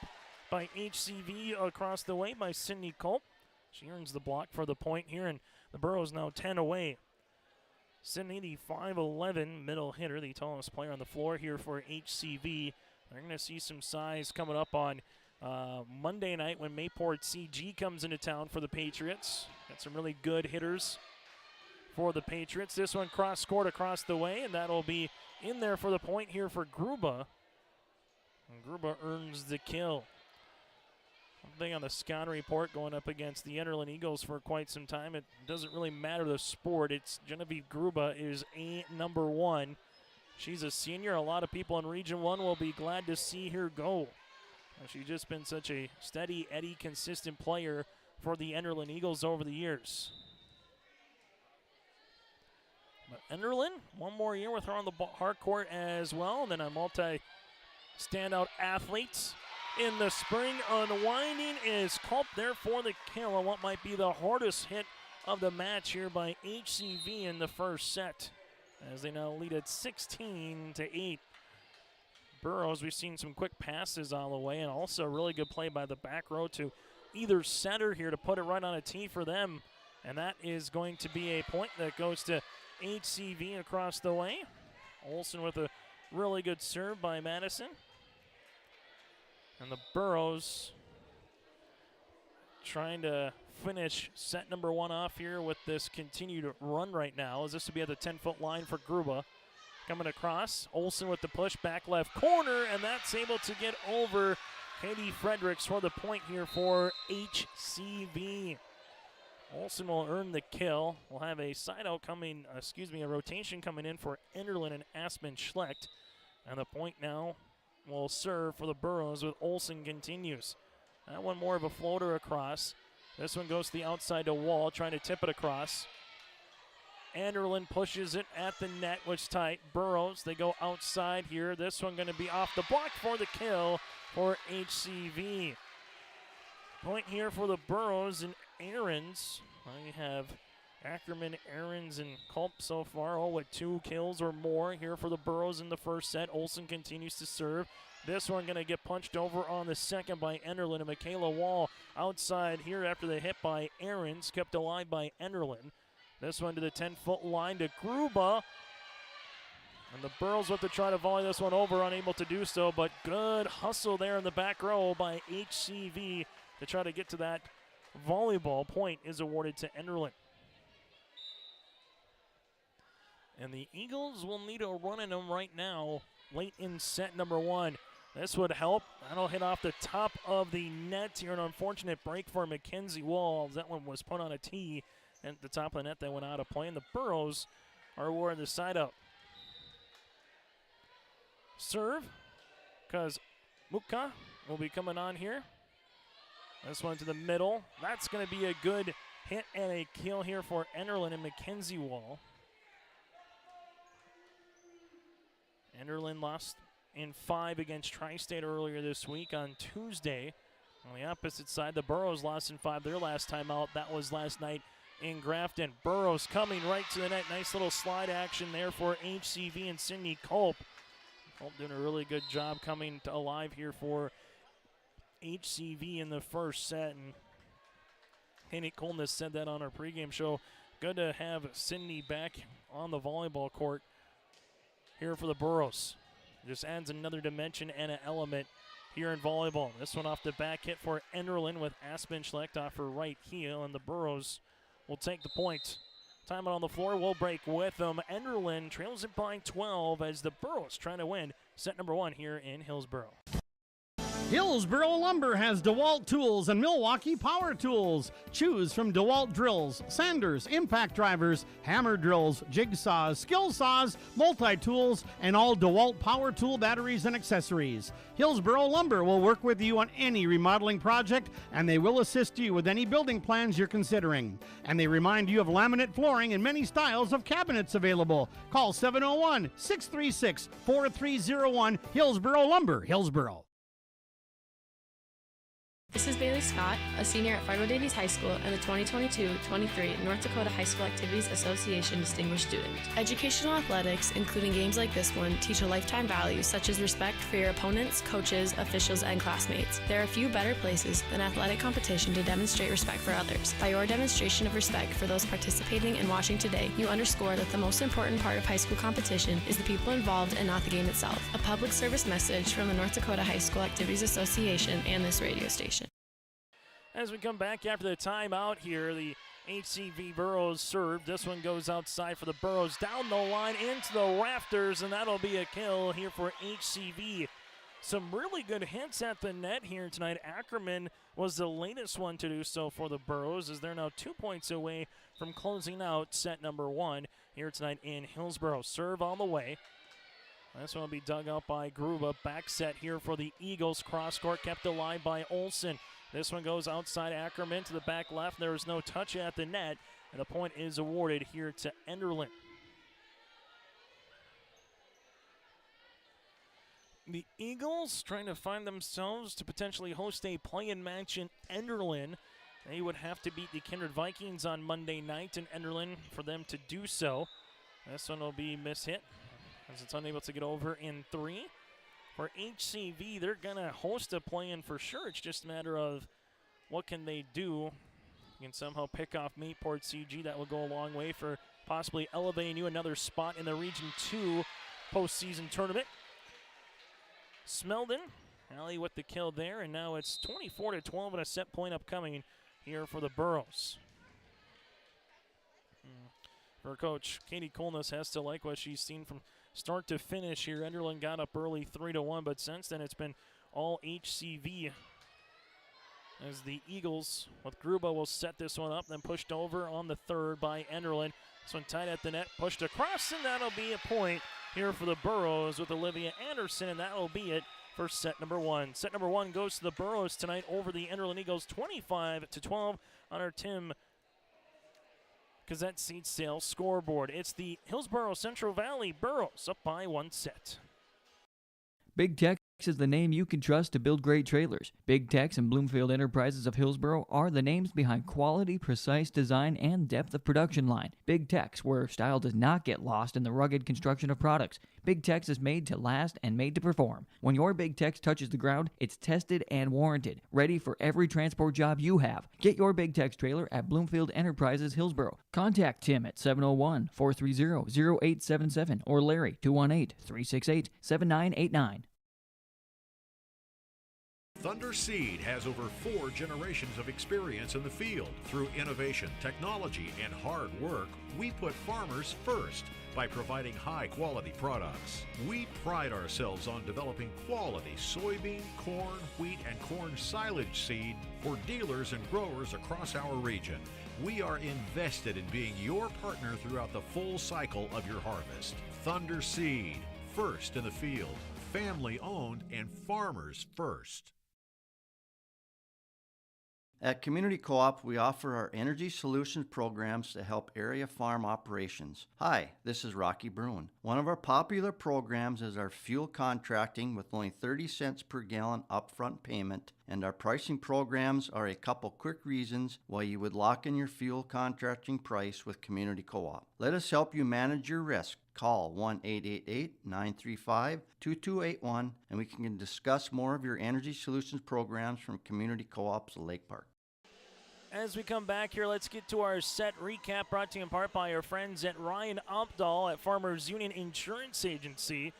by HCV across the way by Sydney Culp. She earns the block for the point here, and the Burros now 10 away. Sydney, the 5'11" middle hitter, the tallest player on the floor here for HCV. They're going to see some size coming up on Monday night when Mayport CG comes into town for the Patriots. Got some really good hitters for the Patriots. This one cross-scored across the way, and that'll be in there for the point here for Gruba. And Gruba earns the kill. Thing on the scouting report going up against the Enderlin Eagles for quite some time. It doesn't really matter the sport. It's Genevieve Gruba is number 1. She's a senior. A lot of people in Region 1 will be glad to see her go. She's just been such a steady Eddie, consistent player for the Enderlin Eagles over the years. But Enderlin, one more year with her on the hard court as well. And then a multi-standout athletes. In the spring, unwinding is Culp there for the kill on what might be the hardest hit of the match here by HCV in the first set, as they now lead at 16-8. Burrows, we've seen some quick passes all the way, and also really good play by the back row to either center here to put it right on a tee for them, and that is going to be a point that goes to HCV across the way. Olsen with a really good serve by Madison. And the Burros trying to finish set number 1 off here with this continued run right now, as this will be at the 10-foot line for Gruba. Coming across, Olsen with the push, back left corner, and that's able to get over Katie Fredericks for the point here for HCV. Olsen will earn the kill. We'll have a a rotation coming in for Enderlin and Aspen Schlecht. And the point now will serve for the Burros with Olsen continues. That one more of a floater across. This one goes to the outside to Wall, trying to tip it across. Enderlin pushes it at the net, which tight. Burros, they go outside here. This one going to be off the block for the kill for HCV. Point here for the Burros and Aarons. We have Ackerman, Aarons, and Culp so far, all with 2 kills or more here for the Burros in the first set. Olsen continues to serve. This one going to get punched over on the second by Enderlin, and Michaela Wall outside here after the hit by Aarons, kept alive by Enderlin. This one to the 10-foot line to Gruba. And the Burros with to try to volley this one over, unable to do so, but good hustle there in the back row by HCV to try to get to that volleyball. Point is awarded to Enderlin. And the Eagles will need a run in them right now, late in set number 1. This would help. That'll hit off the top of the net here. An unfortunate break for Mackenzie Walls. That one was put on a tee at the top of the net that went out of play. And the Burros are awarded the side up. Serve, because Mukka will be coming on here. This one to the middle. That's going to be a good hit and a kill here for Enderlin and Mackenzie Wall. Enderlin lost in 5 against Tri-State earlier this week on Tuesday. On the opposite side, the Burros lost in 5 their last time out. That was last night in Grafton. Burros coming right to the net. Nice little slide action there for HCV and Sydney Culp. Culp doing a really good job coming to alive here for HCV in the first set. And Haney Colness said that on our pregame show. Good to have Sydney back on the volleyball court here for the Burros. Just adds another dimension and an element here in volleyball. This one off the back hit for Enderlin with Aspen Schlecht off her right heel, and the Burros will take the point. Time out on the floor, we'll break with them. Enderlin trails it by 12 as the Burros trying to win set number 1 here in Hillsboro. Hillsboro Lumber has DeWalt tools and Milwaukee Power Tools. Choose from DeWalt drills, sanders, impact drivers, hammer drills, jigsaws, skill saws, multi-tools, and all DeWalt power tool batteries and accessories. Hillsboro Lumber will work with you on any remodeling project, and they will assist you with any building plans you're considering. And they remind you of laminate flooring and many styles of cabinets available. Call 701-636-4301, Hillsboro Lumber, Hillsboro. This is Bailey Scott, a senior at Fargo Davies High School and the 2022-23 North Dakota High School Activities Association Distinguished Student. Educational athletics, including games like this one, teach a lifetime values such as respect for your opponents, coaches, officials, and classmates. There are few better places than athletic competition to demonstrate respect for others. By your demonstration of respect for those participating and watching today, you underscore that the most important part of high school competition is the people involved and not the game itself. A public service message from the North Dakota High School Activities Association and this radio station. As we come back after the timeout here, the HCV Burros serve. This one goes outside for the Burros, down the line into the rafters, and that'll be a kill here for HCV. Some really good hits at the net here tonight. Ackerman was the latest one to do so for the Burros, as they're now 2 points away from closing out set number 1 here tonight in Hillsboro. Serve on the way. This one will be dug out by Gruba. Back set here for the Eagles. Cross court kept alive by Olsen. This one goes outside Ackerman to the back left. There is no touch at the net, and the point is awarded here to Enderlin. The Eagles trying to find themselves to potentially host a play-in match in Enderlin. They would have to beat the Kindred Vikings on Monday night in Enderlin for them to do so. This one will be mishit as it's unable to get over in 3. For HCV, they're going to host a play-in for sure. It's just a matter of what can they do. You can somehow pick off Mayport CG. That will go a long way for possibly elevating you another spot in the Region 2 postseason tournament. Smeldon, Allie with the kill there, and now it's 24-12 and a set point upcoming here for the Burros. For Coach Katie Colness has to like what she's seen from start to finish here. Enderlin got up early 3-1, but since then it's been all HCV as the Eagles with Gruba will set this one up, then pushed over on the third by Enderlin. This one tied at the net, pushed across, and that'll be a point here for the Burros with Olivia Anderson, and that will be it for set number 1. Set number 1 goes to the Burros tonight over the Enderlin Eagles 25-12 on our Tim Gazette Seat Sales scoreboard. It's the Hillsboro-Central Valley Burros up by 1 set. Big Tex is the name you can trust to build great trailers. Big Tex and Bloomfield Enterprises of Hillsboro are the names behind quality, precise design, and depth of production line. Big Tex, where style does not get lost in the rugged construction of products. Big Tex is made to last and made to perform. When your Big Tex touches the ground, it's tested and warranted, ready for every transport job you have. Get your Big Tex trailer at Bloomfield Enterprises Hillsboro. Contact Tim at 701-430-0877 or Larry 218-368-7989. Thunder Seed has over 4 generations of experience in the field. Through innovation, technology, and hard work, we put farmers first by providing high-quality products. We pride ourselves on developing quality soybean, corn, wheat, and corn silage seed for dealers and growers across our region. We are invested in being your partner throughout the full cycle of your harvest. Thunder Seed, first in the field, family-owned and farmers first. At Community Co-op, we offer our energy solutions programs to help area farm operations. Hi, this is Rocky Bruin. One of our popular programs is our fuel contracting with only 30 cents per gallon upfront payment, and our pricing programs are a couple quick reasons why you would lock in your fuel contracting price with Community Co-op. Let us help you manage your risk. Call 1-888-935-2281 and we can discuss more of your energy solutions programs from Community Co-op's Lake Park. As we come back here, let's get to our set recap brought to you in part by our friends at Ryan Opdahl at Farmers Union Insurance Agency.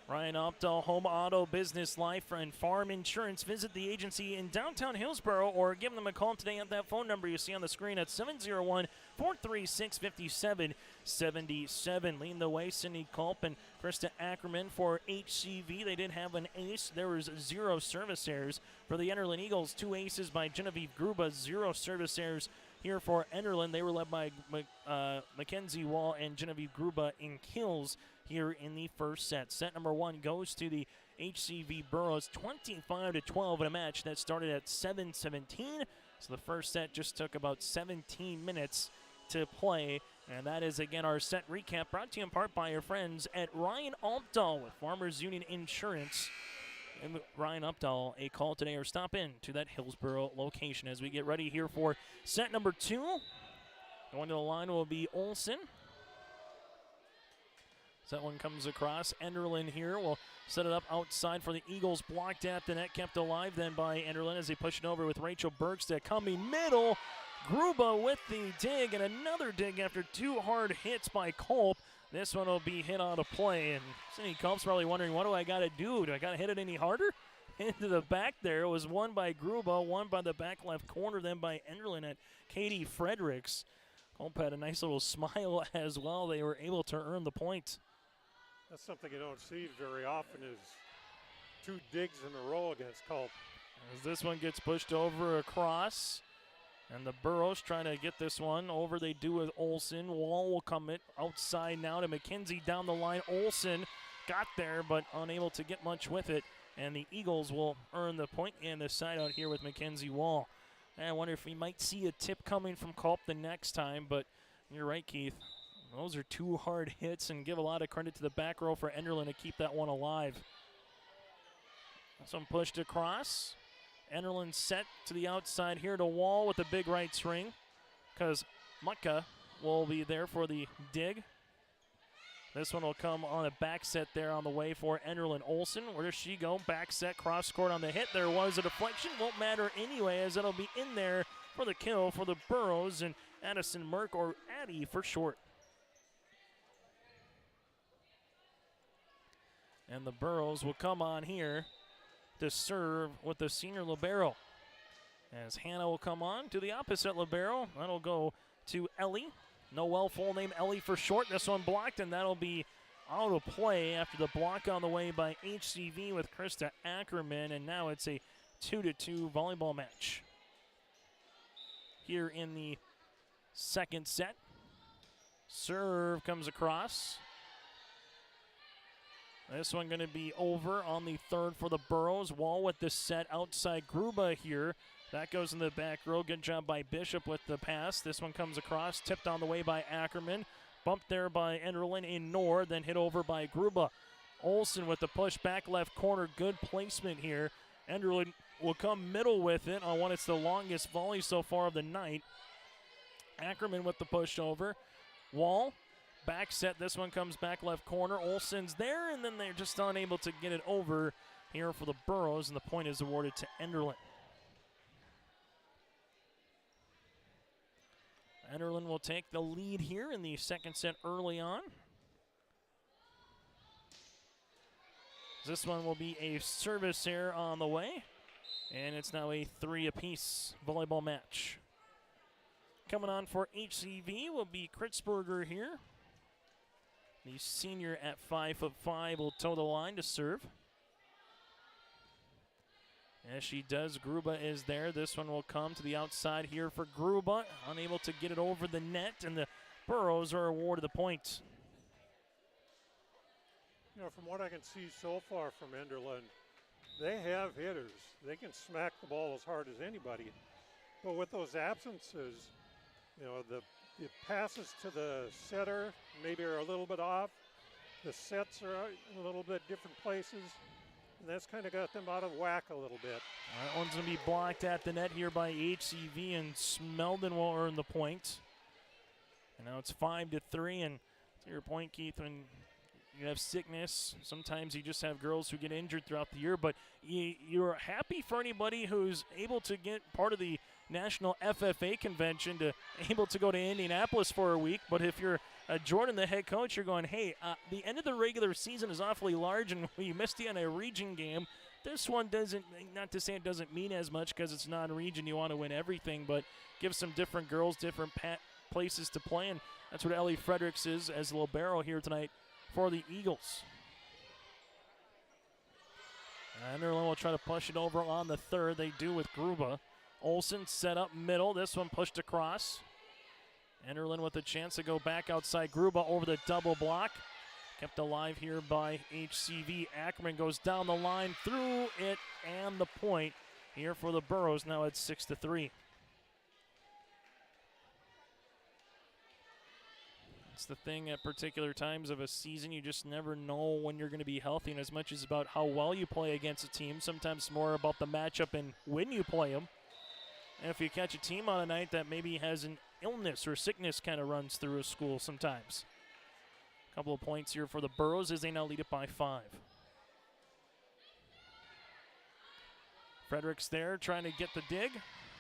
Ryan Opdahl, home, auto, business, life, and farm insurance. Visit the agency in downtown Hillsboro or give them a call today at that phone number you see on the screen at 701-436-5777. Leading the way, Cindy Culp and Krista Ackerman for HCV. They did have an ace. There was 0 service errors. For the Enderlin Eagles, 2 aces by Genevieve Gruba, 0 service errors here for Enderlin. They were led by Mackenzie Wall and Genevieve Gruba in kills here in the first set. Set number 1 goes to the HCV Burros, 25-12 in a match that started at 7:17. So the first set just took about 17 minutes to play. And that is, again, our set recap brought to you in part by your friends at Ryan Opdahl with Farmers Union Insurance. And Ryan Opdahl, a call today or stop in to that Hillsboro location as we get ready here for set number 2. Going to the line will be Olsen. So that one comes across. Enderlin here will set it up outside for the Eagles. Blocked at the net, kept alive then by Enderlin as they push it over with Rachel Bergstedt coming middle. Gruba with the dig, and another dig after 2 hard hits by Culp. This one will be hit out of play, and Cindy Culp's probably wondering, what do I got to do? Do I got to hit it any harder? Into the back there. It was one by Gruba, one by the back left corner, then by Enderlin at Katie Fredericks. Culp had a nice little smile as well. They were able to earn the point. That's something you don't see very often, is 2 digs in a row against Culp. As this one gets pushed over across. And the Burros trying to get this one over. They do with Olsen. Wall will come it outside now to McKenzie down the line. Olsen got there, but unable to get much with it. And the Eagles will earn the point and the side out here with Mackenzie Wall. And I wonder if we might see a tip coming from Culp the next time, but you're right, Keith. Those are 2 hard hits, and give a lot of credit to the back row for Enderlin to keep that one alive. This one pushed across. Enderlin set to the outside here to Wall with a big right swing because Mutka will be there for the dig. This one will come on a back set there on the way for Enderlin. Olsen, where does she go? Back set, cross court on the hit. There was a deflection. Won't matter anyway, as it'll be in there for the kill for the Burros and Addison Merck, or Addie for short. And the Burros will come on here to serve with the senior libero. As Hannah will come on to the opposite libero. That'll go to Ellie. Noel, full name Ellie for short. This one blocked, and that'll be out of play after the block on the way by HCV with Krista Ackerman. And now it's a 2-2 volleyball match here in the second set. Serve comes across. This one going to be over on the third for the Burros. Wall with the set outside Gruba here. That goes in the back row. Good job by Bishop with the pass. This one comes across, tipped on the way by Ackerman. Bumped there by Enderlin in Nord, then hit over by Gruba. Olsen with the push back left corner. Good placement here. Enderlin will come middle with it on one. It's the longest volley so far of the night. Ackerman with the push over. Wall. Back set, this one comes back left corner. Olsen's there, and then they're just unable to get it over here for the Burros, and the point is awarded to Enderlin. Enderlin will take the lead here in the second set early on. This one will be a service error on the way, and it's now a 3 apiece volleyball match. Coming on for HCV will be Kritzberger here. The senior at 5'5" will toe the line to serve. As she does, Gruba is there. This one will come to the outside here for Gruba. Unable to get it over the net, and the Burros are awarded the point. You know, from what I can see so far from Enderlin, they have hitters. They can smack the ball as hard as anybody. But with those absences, you know, the passes to the setter maybe are a little bit off. The sets are in a little bit different places. And that's kind of got them out of whack a little bit. That one's going to be blocked at the net here by HCV, and Smeldon will earn the point. And now it's 5-3, and to your point, Keith, when you have sickness, sometimes you just have girls who get injured throughout the year, but you're happy for anybody who's able to get part of the National FFA convention to able to go to Indianapolis for a week. But if you're Jordan, the head coach, you're going, hey, the end of the regular season is awfully large, and we missed you on a region game. This one doesn't, not to say it doesn't mean as much because it's non-region. You want to win everything, but give some different girls different places to play, and that's what Ellie Fredericks is as libero here tonight for the Eagles. Enderlin will try to push it over on the third. They do with Gruba. Olsen set up middle. This one pushed across. Enderlin with a chance to go back outside Gruba over the double block. Kept alive here by HCV. Ackerman goes down the line, through it, and the point here for the Burros. Now it's 6-3. It's the thing at particular times of a season. You just never know when you're going to be healthy, and as much as about how well you play against a team, sometimes more about the matchup and when you play them. And if you catch a team on a night that maybe has an illness or sickness kind of runs through a school sometimes. A couple of points here for the Burros as they now lead it by 5. Fredericks there trying to get the dig.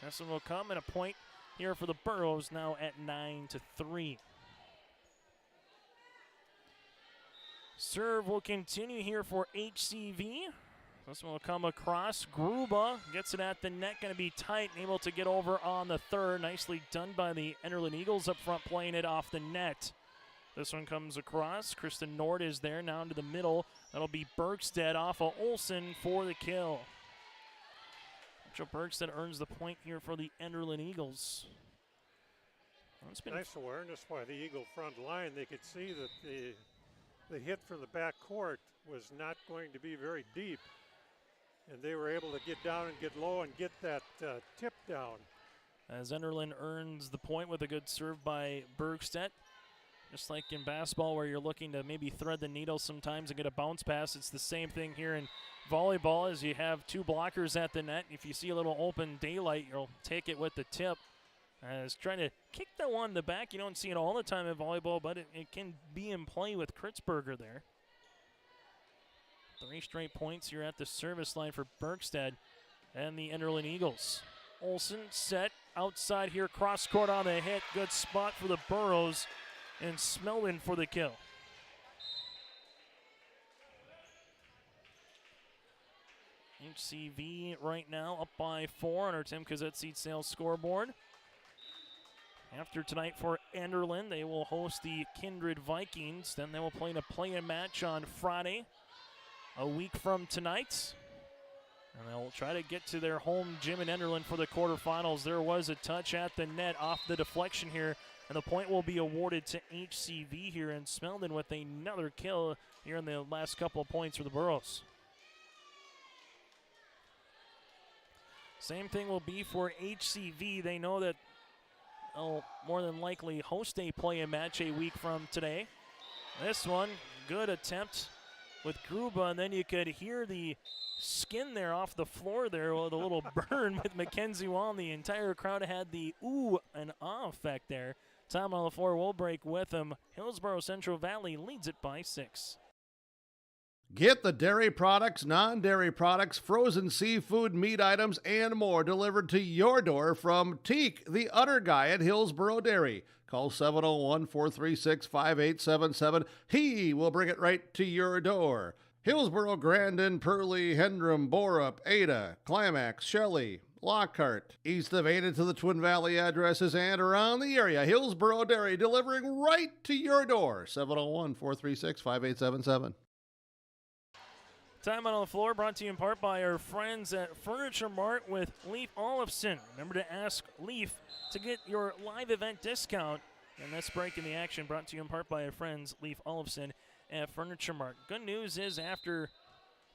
This one will come, and a point here for the Burros now at 9-3. Serve will continue here for HCV. This one will come across. Gruba gets it at the net. Going to be tight and able to get over on the third. Nicely done by the Enderlin Eagles up front, playing it off the net. This one comes across. Kristen Nord is there now into the middle. That'll be Bergstedt off of Olsen for the kill. Mitchell Bergstedt earns the point here for the Enderlin Eagles. It's been nice awareness by the Eagle front line. They could see that the hit from the back court was not going to be very deep. And they were able to get down and get low and get that tip down. As Enderlin earns the point with a good serve by Bergstedt. Just like in basketball where you're looking to maybe thread the needle sometimes and get a bounce pass, it's the same thing here in volleyball as you have two blockers at the net. If you see a little open daylight, you'll take it with the tip. As trying to kick that one in the back. You don't see it all the time in volleyball, but it can be in play with Kritzberger there. 3 straight points here at the service line for Bergstedt and the Enderlin Eagles. Olsen set outside here, cross court on the hit. Good spot for the Burros, and Smeldon for the kill. HCV right now up by 4 on our Tim Kazet Seed Sales scoreboard. After tonight for Enderlin, they will host the Kindred Vikings. Then they will play in a play-in match on Friday, a week from tonight. And they'll try to get to their home gym in Enderlin for the quarterfinals. There was a touch at the net off the deflection here, and the point will be awarded to HCV here, and Smeldon with another kill here in the last couple of points for the Burros. Same thing will be for HCV. They know that they'll more than likely host a play-in match a week from today. This one, good attempt with Gruba, and then you could hear the skin there off the floor there with a little burn with Mackenzie Wall. The entire crowd had the ooh and ah effect there. Time on the floor will break with him. Hillsboro-Central Valley leads it by 6. Get the dairy products, non-dairy products, frozen seafood, meat items, and more delivered to your door from Teak, the Udder Guy at Hillsboro Dairy. Call 701-436-5877. He will bring it right to your door. Hillsboro, Grandin, Purley, Hendrum, Borup, Ada, Climax, Shelley, Lockhart. East of Ada to the Twin Valley addresses and around the area. Hillsboro Dairy delivering right to your door. 701-436-5877. Time out on the floor brought to you in part by our friends at Furniture Mart with Leif Olofsson. Remember to ask Leif to get your live event discount. And that's breaking the action brought to you in part by our friends Leif Olofsson at Furniture Mart. Good news is after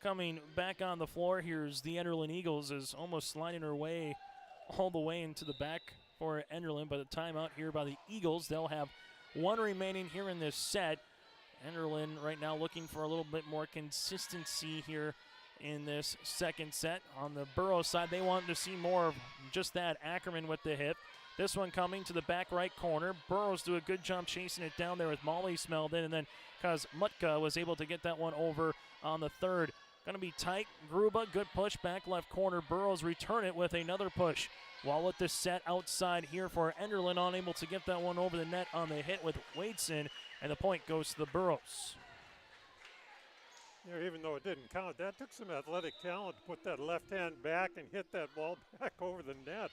coming back on the floor, here's the Enderlin Eagles is almost sliding her way all the way into the back for Enderlin, but a timeout here by the Eagles. They'll have one remaining here in this set. Enderlin right now looking for a little bit more consistency here in this second set. On the Burrows side, they want to see more of just that. Ackerman with the hit. This one coming to the back right corner. Burrows do a good job chasing it down there with Molly Smeldon, and then Kosmutka was able to get that one over on the third. Going to be tight. Gruba, good push back left corner. Burrows return it with another push. While with the set outside here for Enderlin, unable to get that one over the net on the hit with Wadeson, and the point goes to the Burrows. You know, even though it didn't count, that took some athletic talent to put that left hand back and hit that ball back over the net.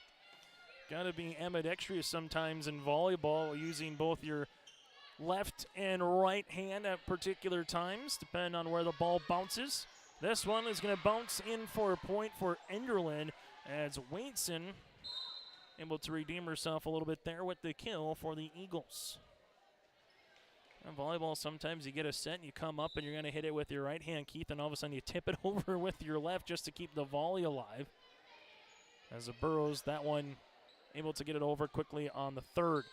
Got to be ambidextrous sometimes in volleyball, using both your left and right hand at particular times, depending on where the ball bounces. This one is going to bounce in for a point for Enderlin, as Wadeson able to redeem herself a little bit there with the kill for the Eagles. In volleyball, sometimes you get a set and you come up and you're going to hit it with your right hand, Keith, and all of a sudden you tip it over with your left just to keep the volley alive. As the Burrows, that one able to get it over quickly on the third.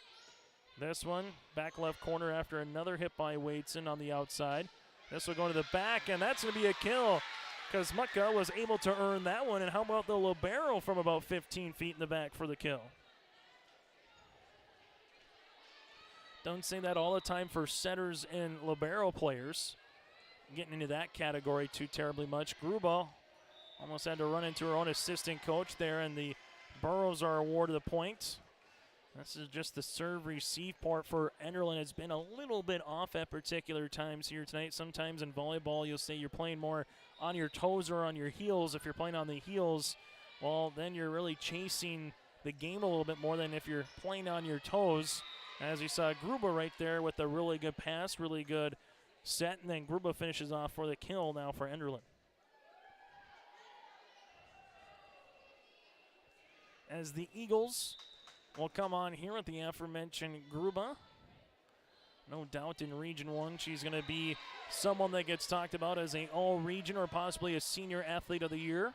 This one, back left corner after another hit by Wadeson on the outside. This will go to the back, and that's going to be a kill, because Mutka was able to earn that one. And how about the libero from about 15 feet in the back for the kill? Don't say that all the time for setters and libero players. Getting into that category too terribly much. Gruba almost had to run into her own assistant coach there, and the Burrows are awarded the point. This is just the serve-receive part for Enderlin. It's been a little bit off at particular times here tonight. Sometimes in volleyball, you'll say you're playing more on your toes or on your heels. If you're playing on the heels, well, then you're really chasing the game a little bit more than if you're playing on your toes. As you saw Gruba right there with a really good pass, really good set, and then Gruba finishes off for the kill now for Enderlin. As the Eagles will come on here with the aforementioned Gruba. No doubt in Region 1, she's going to be someone that gets talked about as an all-region or possibly a senior athlete of the year.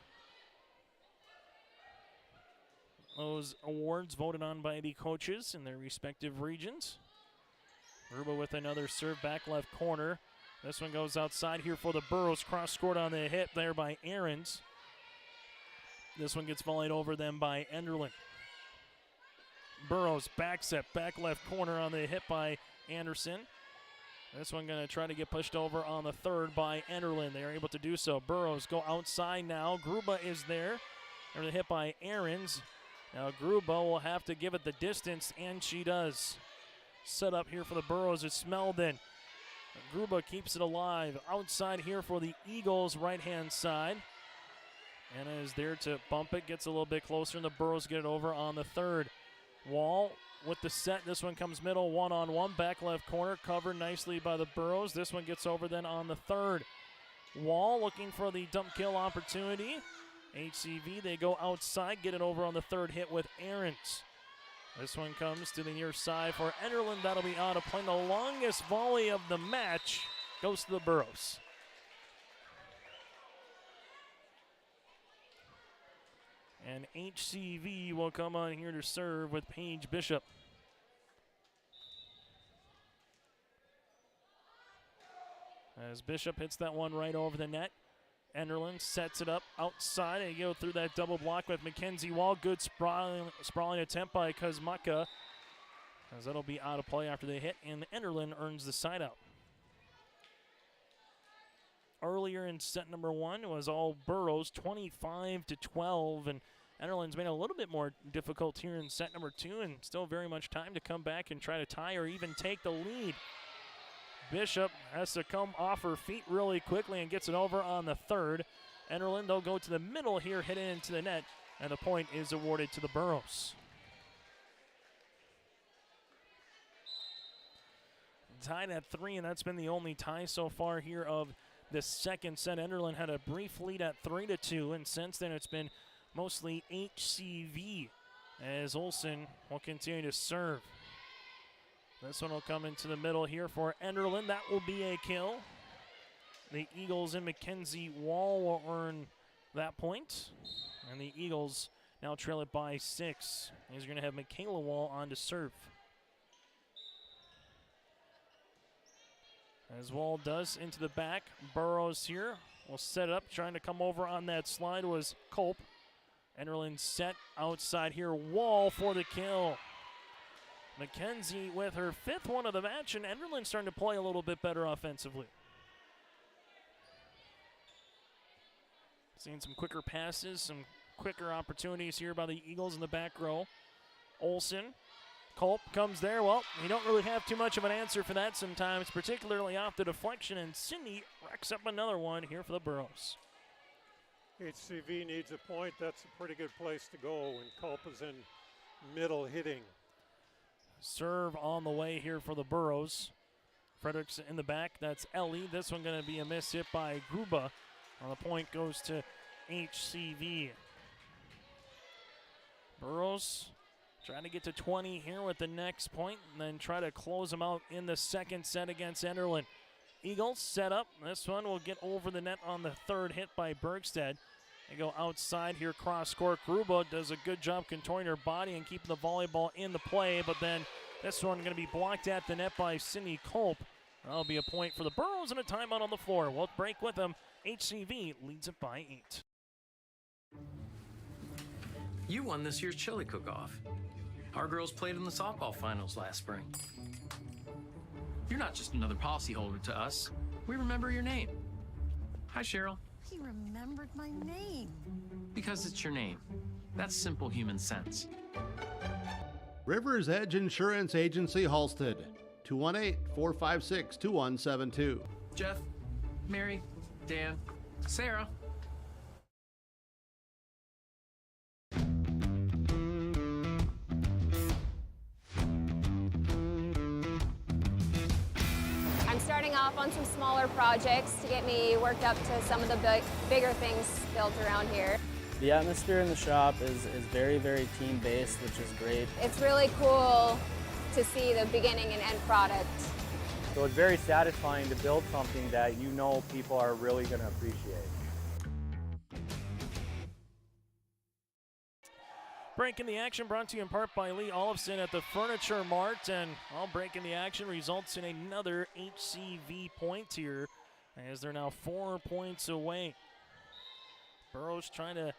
Those awards voted on by the coaches in their respective regions. Gruba with another serve back left corner. This one goes outside here for the Burrows. Cross scored on the hit there by Ahrens. This one gets volleyed over then by Enderlin. Burrows back set, back left corner on the hit by Anderson. This one going to try to get pushed over on the third by Enderlin. They are able to do so. Burrows go outside now. Gruba is there. They're the hit by Ahrens. Now Gruba will have to give it the distance, and she does. Set up here for the Burrows is Smeldon. Gruba keeps it alive. Outside here for the Eagles, right-hand side. Anna is there to bump it, gets a little bit closer, and the Burrows get it over on the third. Wall with the set. This one comes middle, one-on-one, back left corner, covered nicely by the Burrows. This one gets over then on the third. Wall looking for the dump kill opportunity. HCV, they go outside, get it over on the third hit with Ahrens. This one comes to the near side for Enderlin. That'll be out of play. The longest volley of the match goes to the Burrows. And HCV will come on here to serve with Paige Bishop. As Bishop hits that one right over the net. Enderlin sets it up outside, and you go through that double block with Mackenzie Wall. Good sprawling attempt by Kosmutka, as that'll be out of play after the hit, and Enderlin earns the side out. Earlier in set number one, it was all Burrows, 25-12, and Enderlin's made it a little bit more difficult here in set number two, and still very much time to come back and try to tie or even take the lead. Bishop has to come off her feet really quickly and gets it over on the third. Enderlin, they'll go to the middle here, hit it into the net, and the point is awarded to the Burrows. Tied at 3, and that's been the only tie so far here of the second set. Enderlin had a brief lead at 3-2, and since then it's been mostly HCV, as Olsen will continue to serve. This one will come into the middle here for Enderlin. That will be a kill. The Eagles and Mackenzie Wall will earn that point. And the Eagles now trail it by 6. He's going to have Michaela Wall on to serve. As Wall does into the back, Burrows here will set up, trying to come over on that slide was Culp. Enderlin set outside here, Wall for the kill. McKenzie with her 5th one of the match, and Enderlin starting to play a little bit better offensively. Seeing some quicker passes, some quicker opportunities here by the Eagles in the back row. Olsen, Culp comes there. Well, you don't really have too much of an answer for that sometimes, particularly off the deflection, and Sydney racks up another one here for the Burros. HCV needs a point. That's a pretty good place to go when Culp is in middle hitting. Serve on the way here for the Burros. Fredericks in the back. That's Ellie. This one going to be a miss hit by Gruba. On the point goes to HCV. Burros trying to get to 20 here with the next point and then try to close them out in the second set against Enderlin. Eagles set up. This one will get over the net on the 3rd hit by Bergstead. They go outside here, cross court. Gruba does a good job contorting her body and keeping the volleyball in the play, but then this one going to be blocked at the net by Sydney Culp. That'll be a point for the Burros and a timeout on the floor. We'll break with them. HCV leads it by 8. You won this year's chili cook-off. Our girls played in the softball finals last spring. You're not just another policyholder to us. We remember your name. Hi, Cheryl. He remembered my name. Because it's your name. That's simple human sense. River's Edge Insurance Agency, Halsted. 218-456-2172. Jeff, Mary, Dan, Sarah. I'm starting off on some smaller projects to get me worked up to some of the bigger things built around here. The atmosphere in the shop is very, very team-based, which is great. It's really cool to see the beginning and end product. So it's very satisfying to build something that you know people are really going to appreciate. Breaking the action brought to you in part by Lee Olofsson at the Furniture Mart, and all breaking the action results in another HCV point here as they're now 4 points away. Burros trying to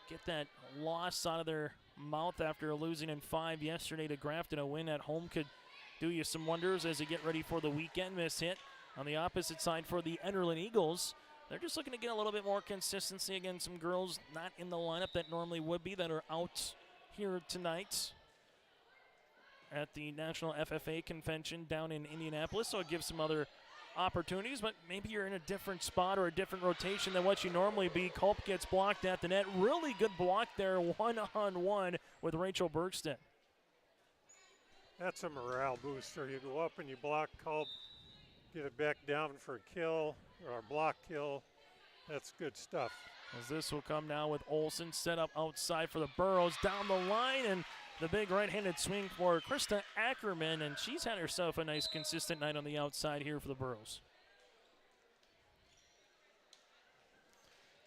get that loss out of their mouth after losing in 5 yesterday to Grafton. A win at home could do you some wonders as they get ready for the weekend. Miss hit on the opposite side for the Enderlin Eagles. They're just looking to get a little bit more consistency against some girls not in the lineup that normally would be, that are out here tonight at the National FFA Convention down in Indianapolis. So it gives some other opportunities, but maybe you're in a different spot or a different rotation than what you normally be. Culp gets blocked at the net. Really good block there, one-on-one with Rachel Bergstead. That's a morale booster. You go up and you block Culp, get it back down for a kill or a block kill. That's good stuff. As this will come now with Olsen set up outside for the Burros down the line, and the big right-handed swing for Krista Ackerman, and she's had herself a nice consistent night on the outside here for the Burros.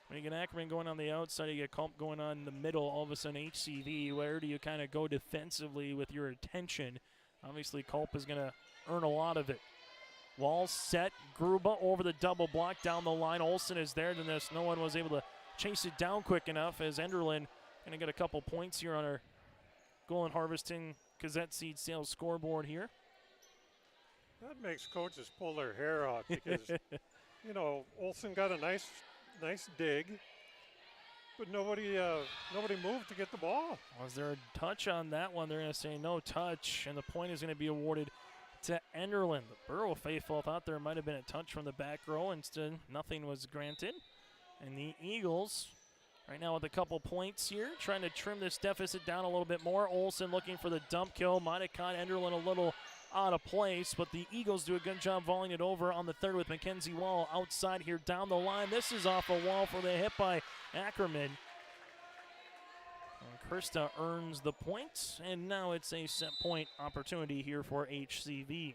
When you get Ackerman going on the outside, you get Culp going on in the middle, all of a sudden HCV. Where do you kind of go defensively with your attention? Obviously, Culp is going to earn a lot of it. Wall set, Gruba over the double block down the line. Olsen is there, then no one was able to chase it down quick enough as Enderlin going to get a couple points here on our Goal and Harvesting Gazette Seed Sales scoreboard here. That makes coaches pull their hair out because, you know, Olsen got a nice dig, but nobody moved to get the ball. Was there a touch on that one? They're going to say no touch, and the point is going to be awarded to Enderlin. The Burrow faithful thought there might have been a touch from the back row. Instead, nothing was granted. And the Eagles, right now with a couple points here, trying to trim this deficit down a little bit more. Olsen looking for the dump kill. Might have caught Enderlin a little out of place, but the Eagles do a good job volleying it over on the third with Mackenzie Wall outside here down the line. This is off a wall for the hit by Ackerman. And Krista earns the point, and now it's a set point opportunity here for HCV.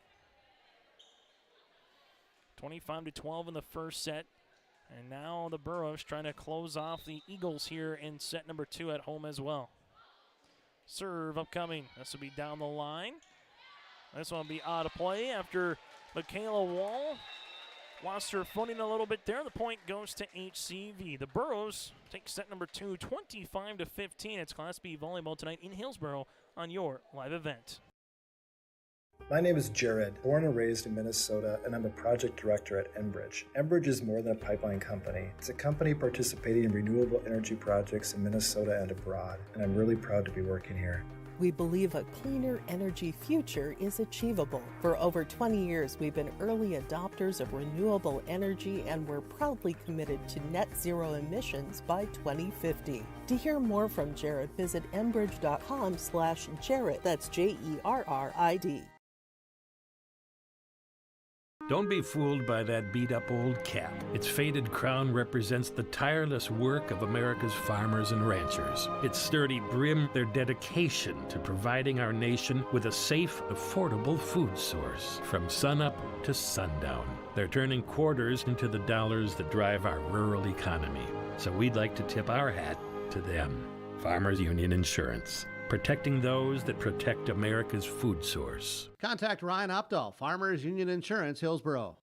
25-12 in the first set. And now the Burros trying to close off the Eagles here in set number 2 at home as well. Serve upcoming. This will be down the line. This one will be out of play after Michaela Wall lost her footing a little bit there. The point goes to HCV. The Burros take set number 2, 25-15. It's Class B volleyball tonight in Hillsboro on your live event. My name is Jared, born and raised in Minnesota, and I'm a project director at Enbridge. Enbridge is more than a pipeline company. It's a company participating in renewable energy projects in Minnesota and abroad, and I'm really proud to be working here. We believe a cleaner energy future is achievable. For over 20 years, we've been early adopters of renewable energy, and we're proudly committed to net zero emissions by 2050. To hear more from Jared, visit enbridge.com/Jared. That's JERRID. Don't be fooled by that beat-up old cap. Its faded crown represents the tireless work of America's farmers and ranchers. Its sturdy brim, their dedication to providing our nation with a safe, affordable food source from sunup to sundown. They're turning quarters into the dollars that drive our rural economy. So we'd like to tip our hat to them. Farmers Union Insurance. Protecting those that protect America's food source. Contact Ryan Opdahl, Farmers Union Insurance, Hillsboro.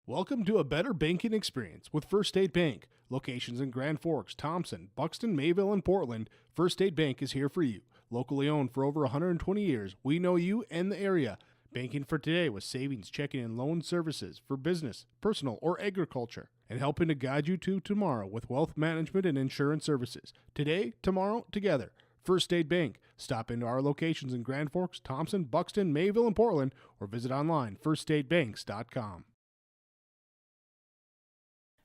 Welcome to a better banking experience with First State Bank. Locations in Grand Forks, Thompson, Buxton, Mayville, and Portland, First State Bank is here for you. Locally owned for over 120 years, we know you and the area. Banking for today with savings, checking, and loan services for business, personal, or agriculture. And helping to guide you to tomorrow with wealth management and insurance services. Today, tomorrow, together. First State Bank. Stop into our locations in Grand Forks, Thompson, Buxton, Mayville, and Portland, or visit online, firststatebanks.com.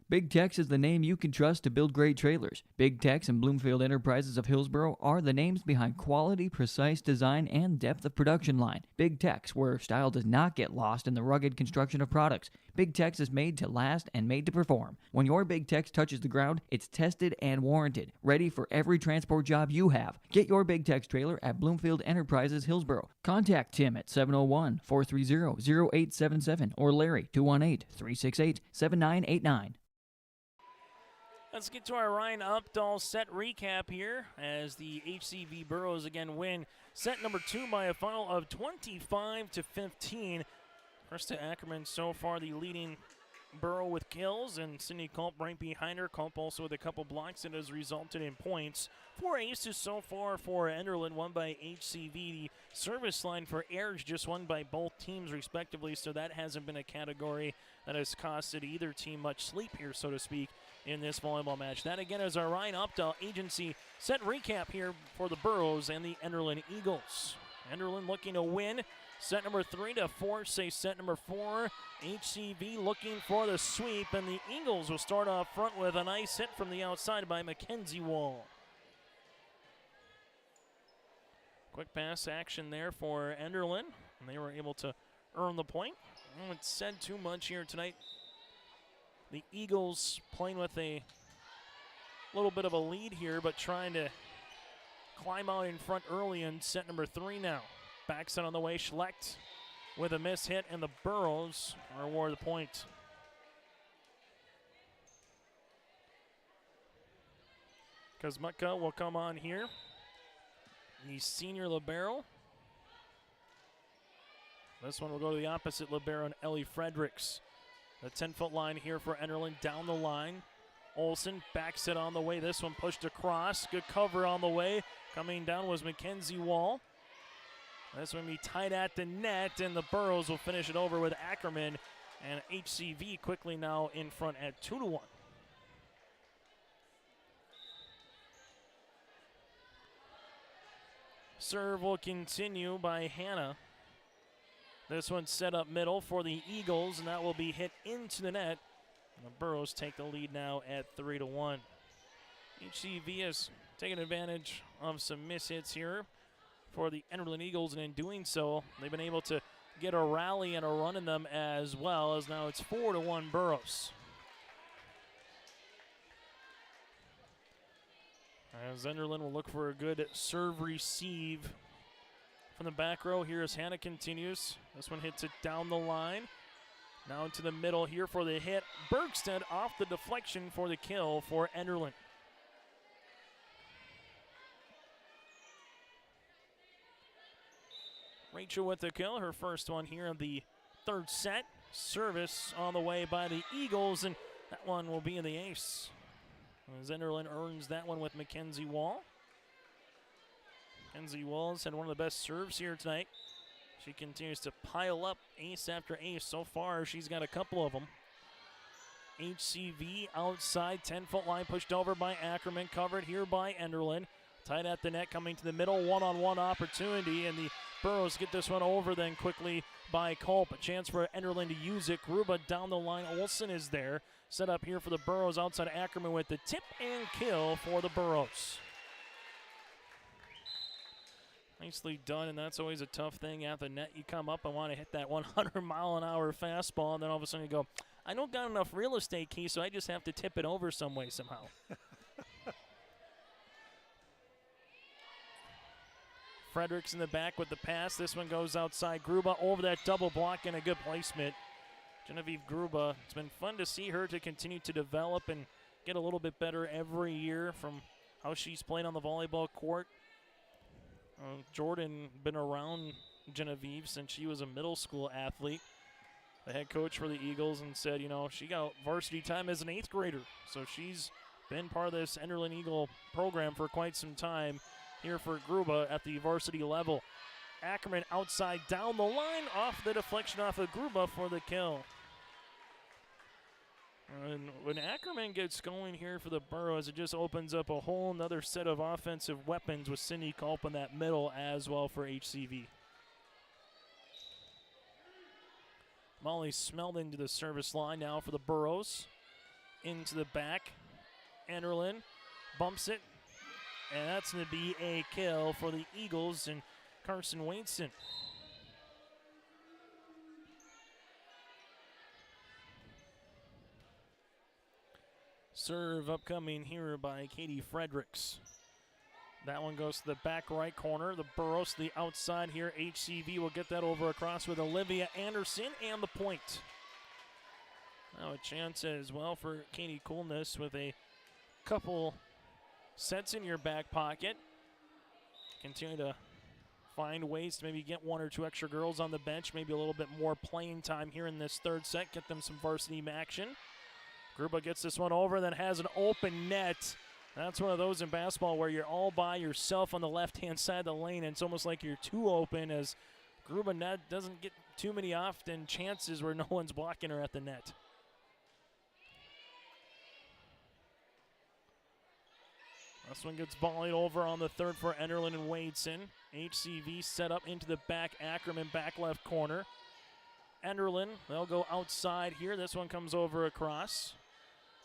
Big Tex is the name you can trust to build great trailers. Big Tex and Bloomfield Enterprises of Hillsboro are the names behind quality, precise design, and depth of production line. Big Tex, where style does not get lost in the rugged construction of products. Big Tex is made to last and made to perform. When your Big Tex touches the ground, it's tested and warranted, ready for every transport job you have. Get your Big Tex trailer at Bloomfield Enterprises Hillsboro. Contact Tim at 701-430-0877 or Larry 218-368-7989. Let's get to our Ryan Opdahl set recap here as the HCV Burros again win set number 2 by a final of 25-15. Krista Ackerman so far the leading Burrow with kills, and Sydney Culp right behind her. Culp also with a couple blocks that has resulted in points. 4 aces so far for Enderlin, won by HCV. The service line for Ayers just won by both teams respectively, so that hasn't been a category that has costed either team much sleep here, so to speak, in this volleyball match. That again is our Ryan Opdahl agency set recap here for the Burros and the Enderlin Eagles. Enderlin looking to win set number 3 to force a set number 4. HCV looking for the sweep, and the Eagles will start off front with a nice hit from the outside by Mackenzie Wall. Quick pass action there for Enderlin, and they were able to earn the point. I haven't said too much here tonight. The Eagles playing with a little bit of a lead here, but trying to climb out in front early in set number 3 now. Backset on the way, Schlecht with a miss hit, and the Burros are awarded the point. Kuzmutka will come on here. The senior libero. This one will go to the opposite libero, and Ellie Fredericks. The 10-foot line here for Enderlin down the line. Olsen backs it on the way. This one pushed across. Good cover on the way. Coming down was Mackenzie Wall. This one will be tight at the net, and the Burros will finish it over with Ackerman. And HCV quickly now in front at 2-1. Serve will continue by Hannah. This one set up middle for the Eagles, and that will be hit into the net. And the Burros take the lead now at 3-1. HCV has taken advantage of some mishits here for the Enderlin Eagles, and in doing so, they've been able to get a rally and a run in them as well, as now it's 4-1 Burros. As Enderlin will look for a good serve receive from the back row. Here as Hannah continues. This one hits it down the line. Now to the middle here for the hit. Bergstead off the deflection for the kill for Enderlin. Rachel with the kill, her first one here in the third set. Service on the way by the Eagles, and that one will be in the ace. As Enderlin earns that one with Mackenzie Wall. Mackenzie Wall's had one of the best serves here tonight. She continues to pile up ace after ace. So far, she's got a couple of them. HCV outside, 10-foot line pushed over by Ackerman, covered here by Enderlin. Tight at the net, coming to the middle, one-on-one opportunity, and the Burrows get this one over then quickly by Culp. A chance for Enderlin to use it. Gruba down the line. Olsen is there. Set up here for the Burrows outside Ackerman with the tip and kill for the Burrows. Nicely done, and that's always a tough thing at the net. You come up and want to hit that 100-mile-an-hour fastball, and then all of a sudden you go, I don't got enough real estate, Key, so I just have to tip it over some way somehow. Fredericks in the back with the pass. This one goes outside. Gruba over that double block and a good placement. Genevieve Gruba, it's been fun to see her to continue to develop and get a little bit better every year from how she's played on the volleyball court. Jordan been around Genevieve since she was a middle school athlete. The head coach for the Eagles and said, you know, she got varsity time as an 8th grader. So she's been part of this Enderlin Eagle program for quite some time here for Gruba at the varsity level. Ackerman outside down the line off the deflection off of Gruba for the kill. And when Ackerman gets going here for the Burrows, it just opens up a whole nother set of offensive weapons with Cindy Culp in that middle as well for HCV. Molly Smelding to the service line now for the Burrows. Into the back. Enderlin bumps it. And that's going to be a kill for the Eagles and Carson Wainson. Serve upcoming here by Katie Fredericks. That one goes to the back right corner. The Burrows to the outside here. HCV will get that over across with Olivia Anderson and the point. Now a chance as well for Katie Coolness with a couple sets in your back pocket. Continue to find ways to maybe get one or two extra girls on the bench, maybe a little bit more playing time here in this third set, get them some varsity action. Gruba gets this one over, then has an open net. That's one of those in basketball where you're all by yourself on the left-hand side of the lane, and it's almost like you're too open as Gruba net doesn't get too many often chances where no one's blocking her at the net. This one gets volleyed over on the third for Enderlin and Wadeson. HCV set up into the back. Ackerman back left corner. Enderlin, they'll go outside here. This one comes over across.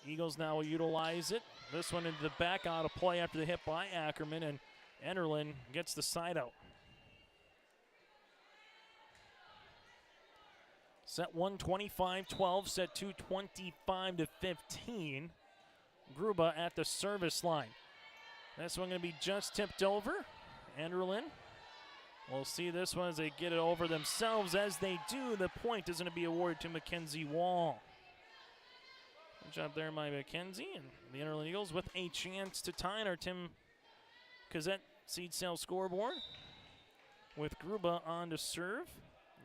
Eagles now will utilize it. This one into the back, out of play after the hit by Ackerman, and Enderlin gets the side out. Set 1, 25-12. Set 2, 25-15. Gruba at the service line. This one going to be just tipped over. Enderlin. We'll see this one as they get it over themselves. As they do, the point is going to be awarded to Mackenzie Wall. Good job there by Mackenzie, and the Enderlin Eagles with a chance to tie in our Tim Cazette seed sale scoreboard with Gruba on to serve.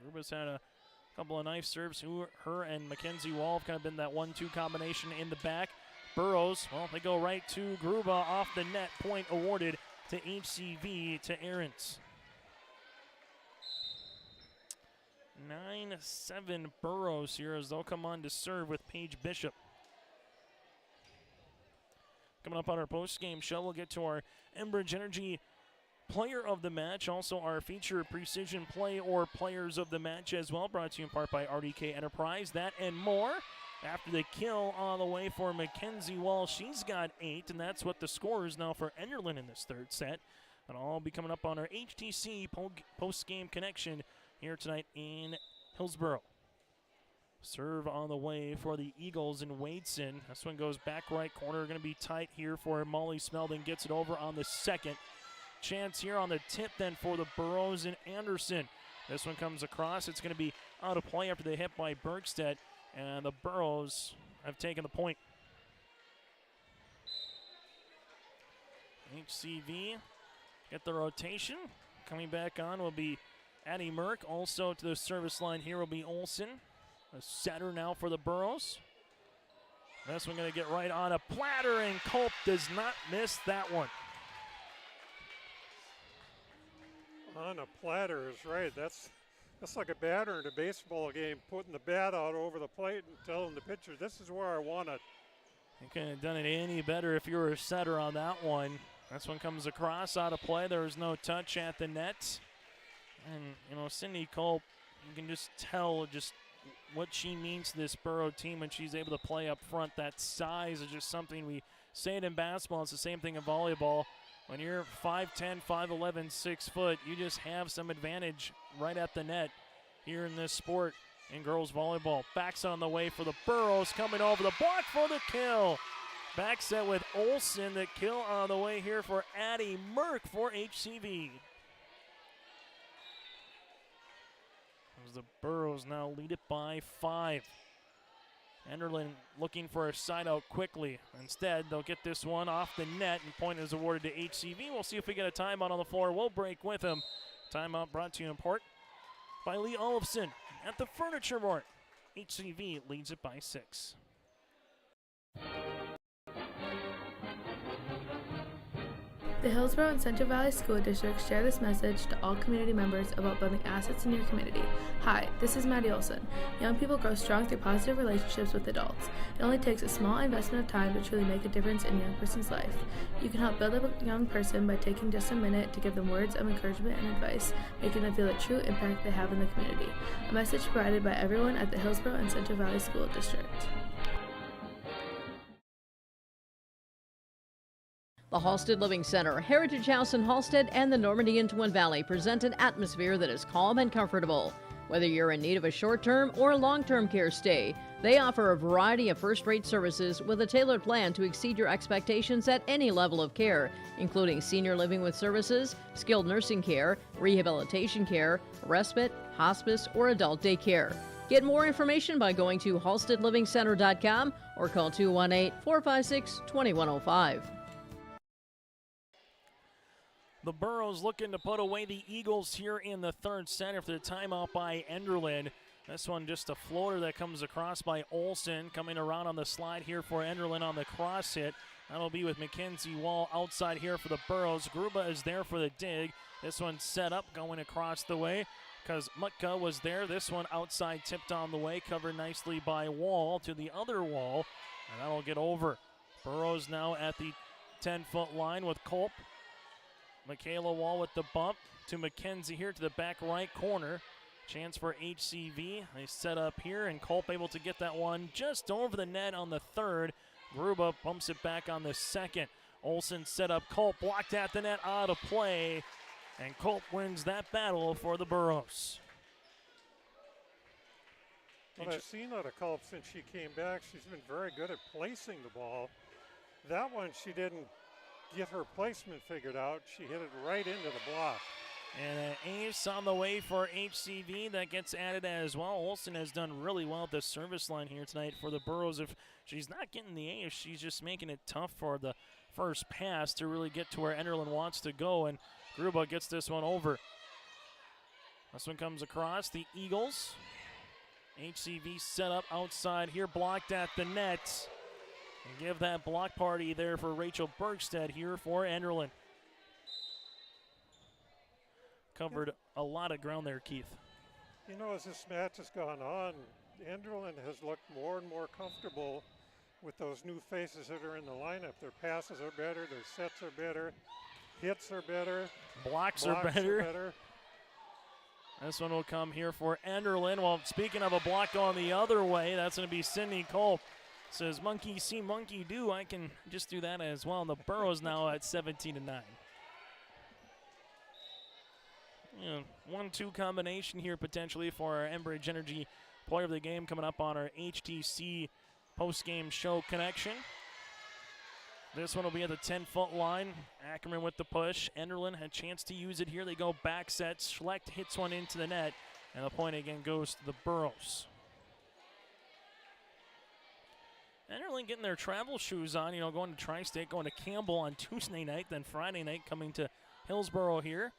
Gruba's had a couple of nice serves. Her and Mackenzie Wall have kind of been that 1-2 combination in the back. Burrows, well, they go right to Gruba off the net. Point awarded to HCV to Aarons. 9-7 Burrows here as they'll come on to serve with Paige Bishop. Coming up on our post-game show, we'll get to our Enbridge Energy Player of the Match, also our feature Precision Play or Players of the Match as well, brought to you in part by RDK Enterprise. That and more after the kill on the way for Mackenzie Wall. She's got 8, and that's what the score is now for Enderlin in this third set. And I'll be coming up on our HTC post-game connection here tonight in Hillsboro. Serve on the way for the Eagles and Wadeson. This one goes back right corner. Going to be tight here for Molly Smelding. Gets it over on the second. Chance here on the tip then for the Burrows and Anderson. This one comes across. It's going to be out of play after the hit by Bergstedt, and the Burros have taken the point. HCV get the rotation. Coming back on will be Addie Merck. Also to the service line here will be Olson. A setter now for the Burros. This one going to get right on a platter, and Culp does not miss that one. On a platter is right. That's like a batter in a baseball game, putting the bat out over the plate and telling the pitcher, this is where I want it. You couldn't have done it any better if you were a setter on that one. This one comes across out of play. There is no touch at the net. And, Cindy Culp, you can just tell just what she means to this Borough team when she's able to play up front. That size is just something we say it in basketball. It's the same thing in volleyball. When you're 5'10", 5'11", 6 foot, you just have some advantage right at the net here in this sport in girls volleyball. Backs on the way for the Burros, coming over the block for the kill. Back set with Olson. The kill on the way here for Addie Merck for HCV. As the Burros now lead it by 5. Enderlin looking for a side out quickly. Instead, they'll get this one off the net, and point is awarded to HCV. We'll see if we get a timeout on the floor. We'll break with him. Timeout brought to you in part by Lee Olofsson at the Furniture Mart. HCV leads it by 6. The Hillsboro and Central Valley School Districts share this message to all community members about building assets in your community. Hi, this is Maddie Olson. Young people grow strong through positive relationships with adults. It only takes a small investment of time to truly make a difference in a young person's life. You can help build up a young person by taking just a minute to give them words of encouragement and advice, making them feel the true impact they have in the community. A message provided by everyone at the Hillsboro and Central Valley School District. The Halstead Living Center, Heritage House in Halstead, and the Normandy in Twin Valley present an atmosphere that is calm and comfortable. Whether you're in need of a short-term or long-term care stay, they offer a variety of first-rate services with a tailored plan to exceed your expectations at any level of care, including senior living with services, skilled nursing care, rehabilitation care, respite, hospice, or adult daycare. Get more information by going to halsteadlivingcenter.com or call 218-456-2105. The Burros looking to put away the Eagles here in the third set after the timeout by Enderlin. This one just a floater that comes across by Olson, coming around on the slide here for Enderlin on the cross hit. That'll be with Mackenzie Wall outside here for the Burros. Gruba is there for the dig. This one set up going across the way because Mutka was there. This one outside tipped on the way, covered nicely by Wall to the other wall, and that'll get over. Burros now at the 10-foot line with Culp. Michaela Wall with the bump to Mackenzie here to the back right corner. Chance for HCV. They set up here, and Culp able to get that one just over the net on the third. Gruba bumps it back on the second. Olson set up Culp, blocked at the net, out of play, and Culp wins that battle for the Burros. What I've seen out of Culp since she came back, she's been very good at placing the ball. That one she didn't get her placement figured out. She hit it right into the block. And an ace on the way for HCV that gets added as well. Olson has done really well at the service line here tonight for the Burros. If she's not getting the ace, she's just making it tough for the first pass to really get to where Enderlin wants to go, and Gruba gets this one over. This one comes across the Eagles. HCV set up outside here, blocked at the net. And give that block party there for Rachel Bergstedt here for Enderlin. Covered a lot of ground there, Keith. You know, as this match has gone on, Enderlin has looked more and more comfortable with those new faces that are in the lineup. Their passes are better, their sets are better, hits are better, blocks are better. This one will come here for Enderlin. Well, speaking of a block going the other way, that's going to be Sydney Culp. Says, monkey see, monkey do. I can just do that as well. And the Burros now at 17-9. 1-2 combination here potentially for our Enbridge Energy player of the game coming up on our HTC post-game show connection. This one will be at the 10-foot line. Ackerman with the push. Enderlin had a chance to use it here. They go back set. Schlecht hits one into the net. And the point again goes to the Burros. Enderlin getting their travel shoes on, going to Tri-State, going to Campbell on Tuesday night, then Friday night coming to Hillsboro here.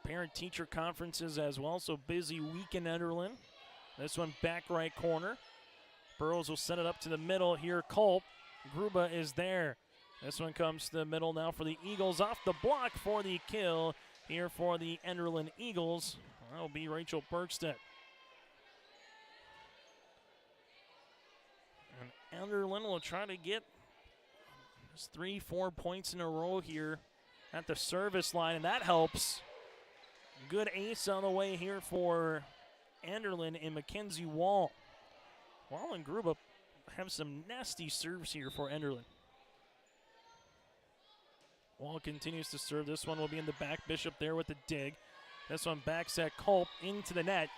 Parent-teacher conferences as well, so busy week in Enderlin. This one back right corner. Burrows will set it up to the middle here. Culp. Gruba is there. This one comes to the middle now for the Eagles. Off the block for the kill here for the Enderlin Eagles. That'll be Rachel Bergstedt. And Enderlin will try to get 3-4 points in a row here at the service line, and that helps. Good ace on the way here for Enderlin and Mackenzie Wall. Wall and Gruba have some nasty serves here for Enderlin. Wall continues to serve. This one will be in the back. Bishop there with the dig. This one backs at Culp into the net.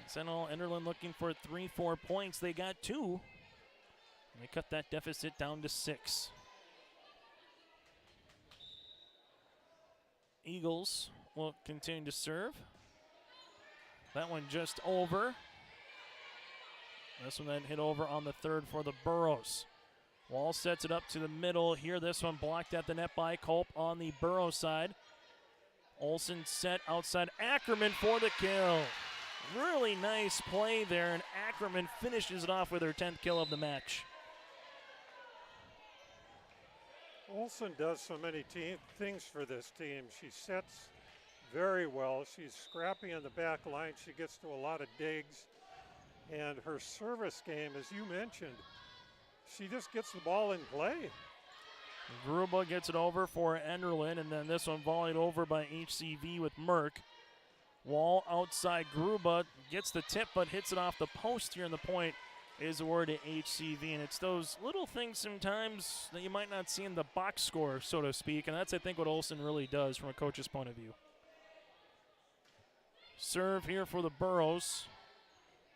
Sentinel Enderlin looking for 3-4 points. They got 2. And they cut that deficit down to 6. Eagles will continue to serve. That one just over. This one then hit over on the third for the Burros. Wall sets it up to the middle here. This one blocked at the net by Culp on the Burrow side. Olsen set outside Ackerman for the kill. Really nice play there, and Ackerman finishes it off with her 10th kill of the match. Olsen does so many things for this team. She sets very well. She's scrappy on the back line. She gets to a lot of digs. And her service game, as you mentioned, she just gets the ball in play. Gruba gets it over for Enderlin, and then this one volleyed over by HCV with Merck. Wall outside Gruba gets the tip, but hits it off the post here, and the point is awarded to HCV. And it's those little things sometimes that you might not see in the box score, so to speak, and that's, I think, what Olsen really does from a coach's point of view. Serve here for the Burros.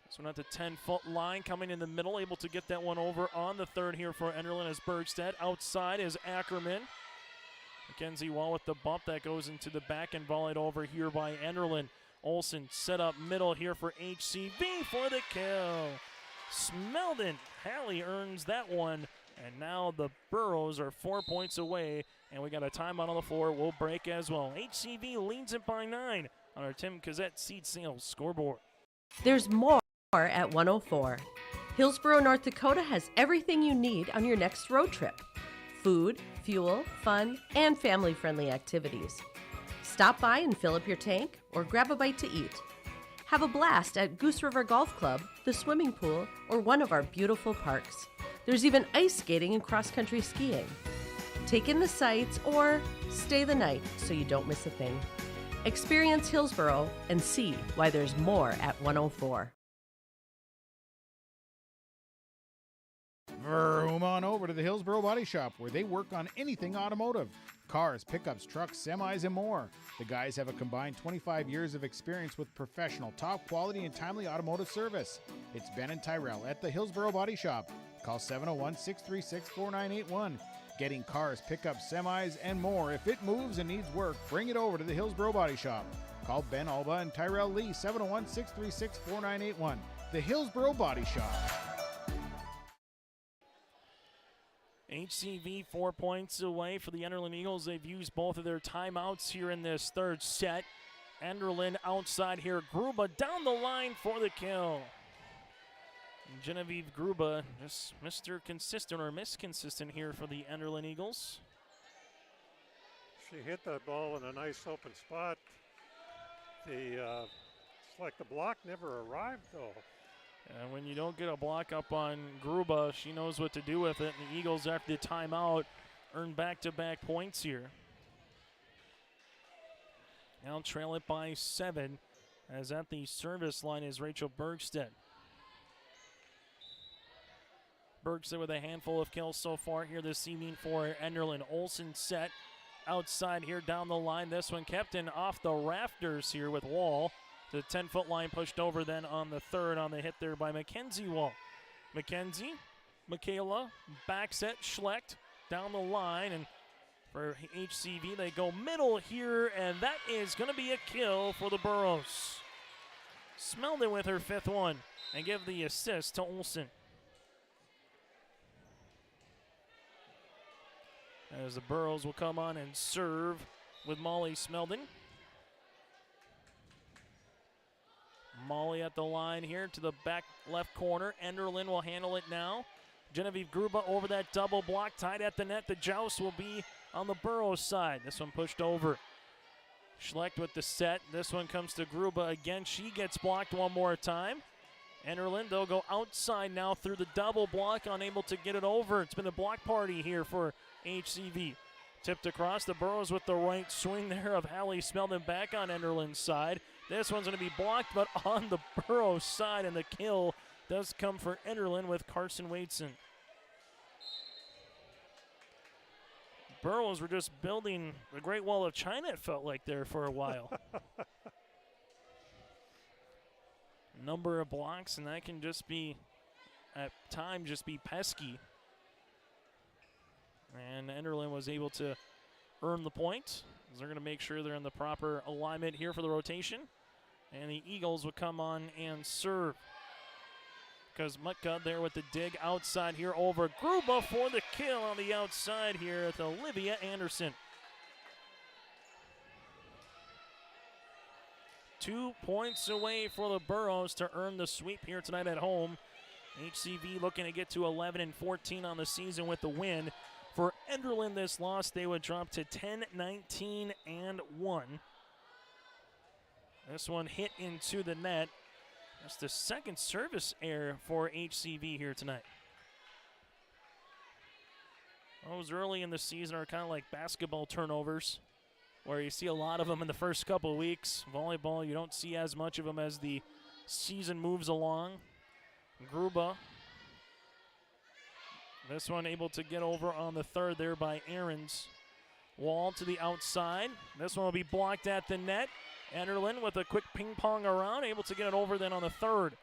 This one at the 10-foot line, coming in the middle, able to get that one over on the third here for Enderlin as Bergstedt. Outside is Ackerman. Mackenzie Wall with the bump that goes into the back and volleyed over here by Enderlin. Olsen set up middle here for HCV for the kill. Smeldon Halley earns that one, and now the Burros are 4 points away, and we got a timeout on the floor. We'll break as well. HCV leads it by 9 on our Tim Cassette Seed Sales scoreboard. There's more at 104. Hillsboro, North Dakota has everything you need on your next road trip. Food, fuel, fun, and family-friendly activities. Stop by and fill up your tank or grab a bite to eat. Have a blast at Goose River Golf Club, the swimming pool, or one of our beautiful parks. There's even ice skating and cross-country skiing. Take in the sights or stay the night so you don't miss a thing. Experience Hillsboro and see why there's more at 104. Vroom on over to the Hillsboro Body Shop, where they work on anything automotive. Cars, pickups, trucks, semis, and more. The guys have a combined 25 years of experience with professional, top quality, and timely automotive service. It's Ben and Tyrell at the Hillsboro Body Shop. Call 701-636-4981. Getting cars, pickups, semis, and more. If it moves and needs work, bring it over to the Hillsboro Body Shop. Call Ben Alba and Tyrell Lee, 701-636-4981. The Hillsboro Body Shop. HCV 4 points away for the Enderlin Eagles. They've used both of their timeouts here in this third set. Enderlin outside here. Gruba down the line for the kill. And Genevieve Gruba, just Mr. Consistent or Miss Consistent here for the Enderlin Eagles. She hit that ball in a nice open spot. It's like the block never arrived, though. And when you don't get a block up on Gruba, she knows what to do with it. And the Eagles, after the timeout, earn back-to-back points here. Now trail it by 7, as at the service line is Rachel Bergstedt. Bergstedt with a handful of kills so far here this evening for Enderlin. Olsen set outside here down the line. This one kept in off the rafters here with Wall. The 10-foot line pushed over then on the third on the hit there by Mackenzie Wall. Michaela, back set, Schlecht down the line, and for HCV they go middle here, and that is going to be a kill for the Burros. Smeldon with her 5th one and give the assist to Olsen. As the Burrows will come on and serve with Molly Smeldon. Molly at the line here to the back left corner. Enderlin will handle it now. Genevieve Gruba over that double block, tied at the net. The joust will be on the Burrows side. This one pushed over. Schlecht with the set. This one comes to Gruba again. She gets blocked one more time. Enderlin, they'll go outside now through the double block, unable to get it over. It's been a block party here for HCV. Tipped across, the Burrows with the right swing there of Hallie Smeldon back on Enderlin's side. This one's going to be blocked, but on the Burrows side, and the kill does come for Enderlin with Carson Wadeson. Burrows were just building the Great Wall of China, it felt like, there for a while. Number of blocks, and that can just be, at times, just be pesky. And Enderlin was able to earn the point. They're going to make sure they're in the proper alignment here for the rotation. And the Eagles will come on and serve. Because Mutka there with the dig outside here over Gruba for the kill on the outside here with Olivia Anderson. 2 points away for the Burrows to earn the sweep here tonight at home. HCV looking to get to 11-14 on the season with the win. For Enderlin, this loss, they would drop to 10-19-1. This one hit into the net. That's the second service error for HCV here tonight. Those early in the season are kind of like basketball turnovers, where you see a lot of them in the first couple of weeks. Volleyball, you don't see as much of them as the season moves along. Gruba. This one able to get over on the third there by Ahrens. Wall to the outside. This one will be blocked at the net. Enderlin with a quick ping pong around, able to get it over then on the third.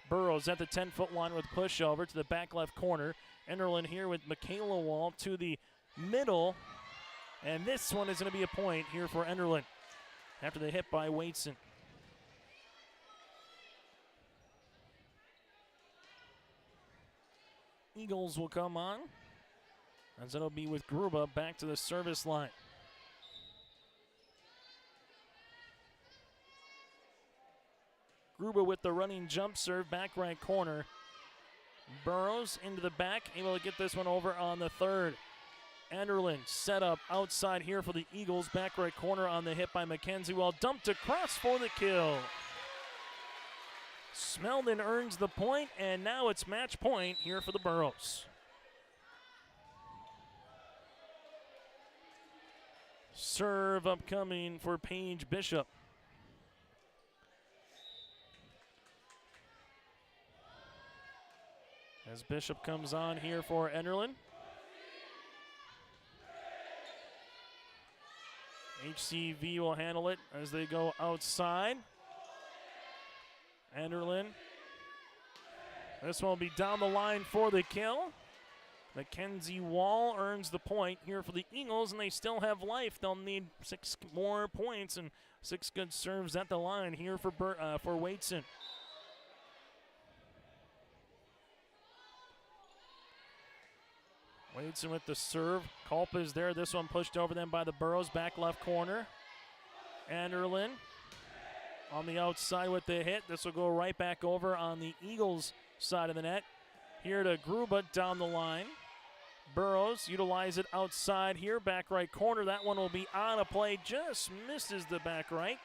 Burrows at the 10-foot line with pushover to the back left corner. Enderlin here with Michaela Wall to the middle. And this one is going to be a point here for Enderlin after the hit by Wadeson. Eagles will come on, as it'll be with Gruba back to the service line. Gruba with the running jump serve, back right corner. Burrows into the back, able to get this one over on the third. Enderlin set up outside here for the Eagles, back right corner on the hit by Mackenzie Wall, dumped across for the kill. Smeldon earns the point, and now it's match point here for the Burrows. Serve upcoming for Paige Bishop. As Bishop comes on here for Enderlin. HCV will handle it as they go outside. Enderlin. This one will be down the line for the kill. Mackenzie Wall earns the point here for the Eagles, and they still have life. They'll need 6 more points and 6 good serves at the line here for Wadeson. Wadeson with the serve. Culp is there. This one pushed over then by the Burrows, back left corner. Enderlin on the outside with the hit. This will go right back over on the Eagles side of the net. Here to Gruba down the line. Burrows utilize it outside here, back right corner. That one will be on a play, just misses the back right.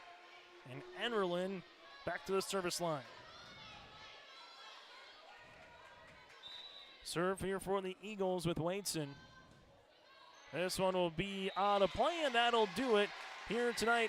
And Enderlin back to the service line. Serve here for the Eagles with Wadeson. This one will be on a play, and that'll do it here tonight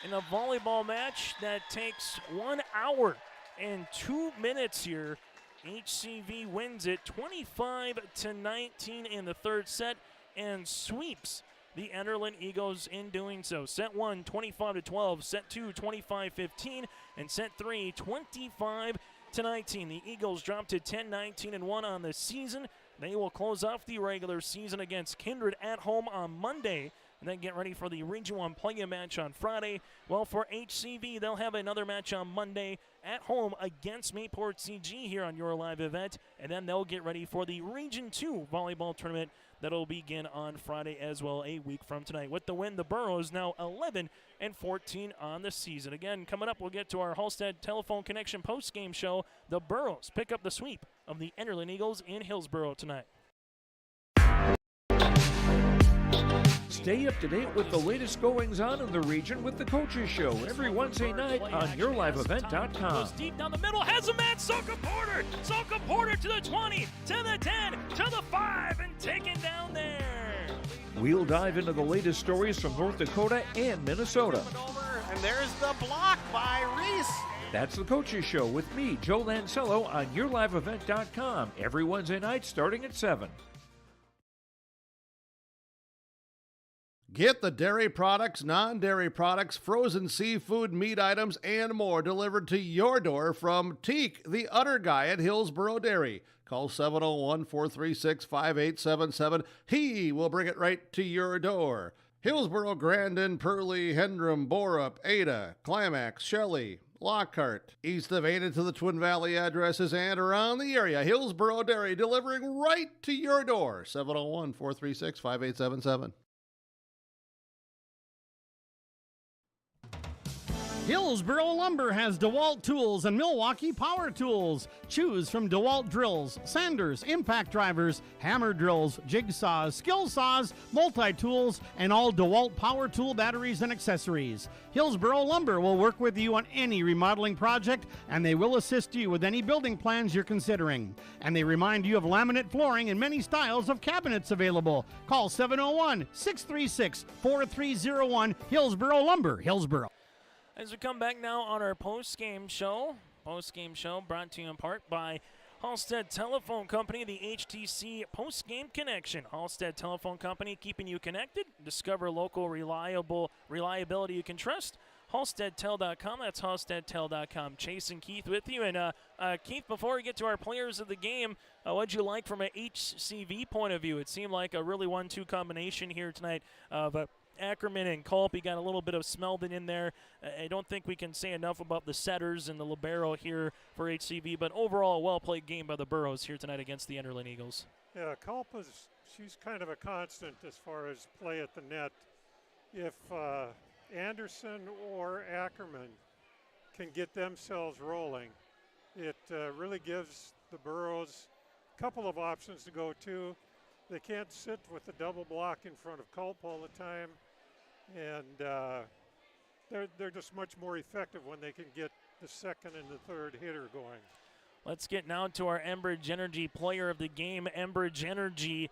in a volleyball match that takes 1 hour and 2 minutes here. HCV wins it 25-19 in the third set and sweeps the Enderlin Eagles in doing so. Set 1, 25-12. Set 2, 25-15. And set 3, 25-19. The Eagles drop to 10-19-1 on the season. They will close off the regular season against Kindred at home on Monday, and then get ready for the Region 1 play-in match on Friday. Well, for HCV, they'll have another match on Monday at home against Mayport CG here on your live event, and then they'll get ready for the Region 2 volleyball tournament that'll begin on Friday as well, a week from tonight. With the win, the Burros now 11-14 on the season. Again, coming up, we'll get to our Halstead Telephone Connection post-game show. The Burros pick up the sweep of the Enderlin Eagles in Hillsboro tonight. Stay up to date with the latest goings-on in the region with the Coaches Show every Wednesday night on YourLiveEvent.com. Goes deep down the middle, has a man, Soka Porter! Soka Porter to the 20, to the 10, to the 5, and taken down there. We'll dive into the latest stories from North Dakota and Minnesota. And there's the block by Reese. That's the Coaches Show with me, Joe Lancello, on YourLiveEvent.com every Wednesday night starting at 7. Get the dairy products, non-dairy products, frozen seafood, meat items, and more delivered to your door from Teak, the Udder Guy at Hillsboro Dairy. Call 701-436-5877. He will bring it right to your door. Hillsboro, Grandin, Pearlie, Hendrum, Borup, Ada, Climax, Shelley, Lockhart. East of Ada to the Twin Valley addresses and around the area. Hillsboro Dairy delivering right to your door. 701-436-5877. Hillsboro Lumber has DeWalt tools and Milwaukee power tools. Choose from DeWalt drills, sanders, impact drivers, hammer drills, jigsaws, skill saws, multi-tools, and all DeWalt power tool batteries and accessories. Hillsboro Lumber will work with you on any remodeling project, and they will assist you with any building plans you're considering. And they remind you of laminate flooring and many styles of cabinets available. Call 701-636-4301, Hillsboro Lumber, Hillsboro. As we come back now on our post-game show brought to you in part by Halstead Telephone Company, the HTC post-game connection. Halstead Telephone Company, keeping you connected. Discover local reliability you can trust. HalsteadTel.com, that's HalsteadTel.com. Chase and Keith with you. And Keith, before we get to our players of the game, what'd you like from an HCV point of view? It seemed like a really 1-2 combination here tonight of Ackerman and Culp. You got a little bit of Smeldon in there. I don't think we can say enough about the setters and the libero here for HCV, but overall a well-played game by the Burros here tonight against the Enderlin Eagles. Yeah, Culp she's kind of a constant as far as play at the net. If Anderson or Ackerman can get themselves rolling, it really gives the Burros a couple of options to go to. They can't sit with the double block in front of Culp all the time, and they're just much more effective when they can get the second and the third hitter going. Let's get now to our Enbridge Energy player of the game. Enbridge Energy,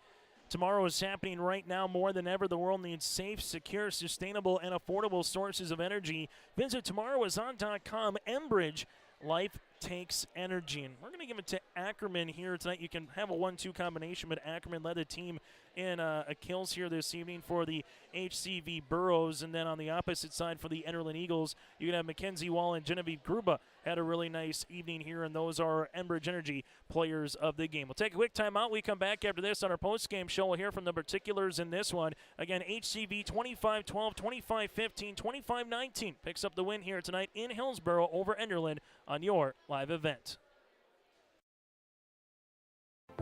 tomorrow is happening right now more than ever. The world needs safe, secure, sustainable, and affordable sources of energy. Visit tomorrowison.com. Enbridge, life takes energy. And we're going to give it to Ackerman here tonight. You can have a 1-2 combination, but Ackerman led the team in kills here this evening for the HCV Burros. And then on the opposite side for the Enderlin Eagles, you can have Mackenzie Wall and Genevieve Gruba had a really nice evening here, and those are our Enbridge Energy players of the game. We'll take a quick timeout. We come back after this on our post-game show. We'll hear from the particulars in this one. Again, HCV 25-12, 25-15, 25-19 picks up the win here tonight in Hillsboro over Enderlin on your live event.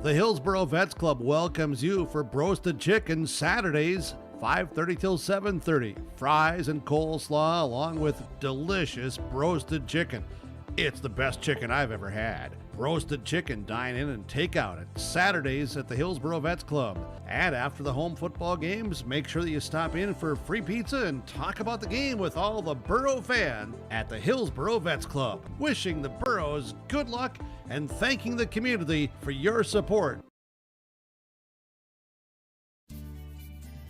The Hillsboro Vets Club welcomes you for Broasted Chicken Saturdays, 5:30 till 7:30. Fries and coleslaw along with delicious broasted chicken. It's the best chicken I've ever had. Roasted chicken, dine in and take out at Saturdays at the Hillsboro Vets Club. And after the home football games, make sure that you stop in for free pizza and talk about the game with all the Burro fans at the Hillsboro Vets Club. Wishing the Burros good luck and thanking the community for your support.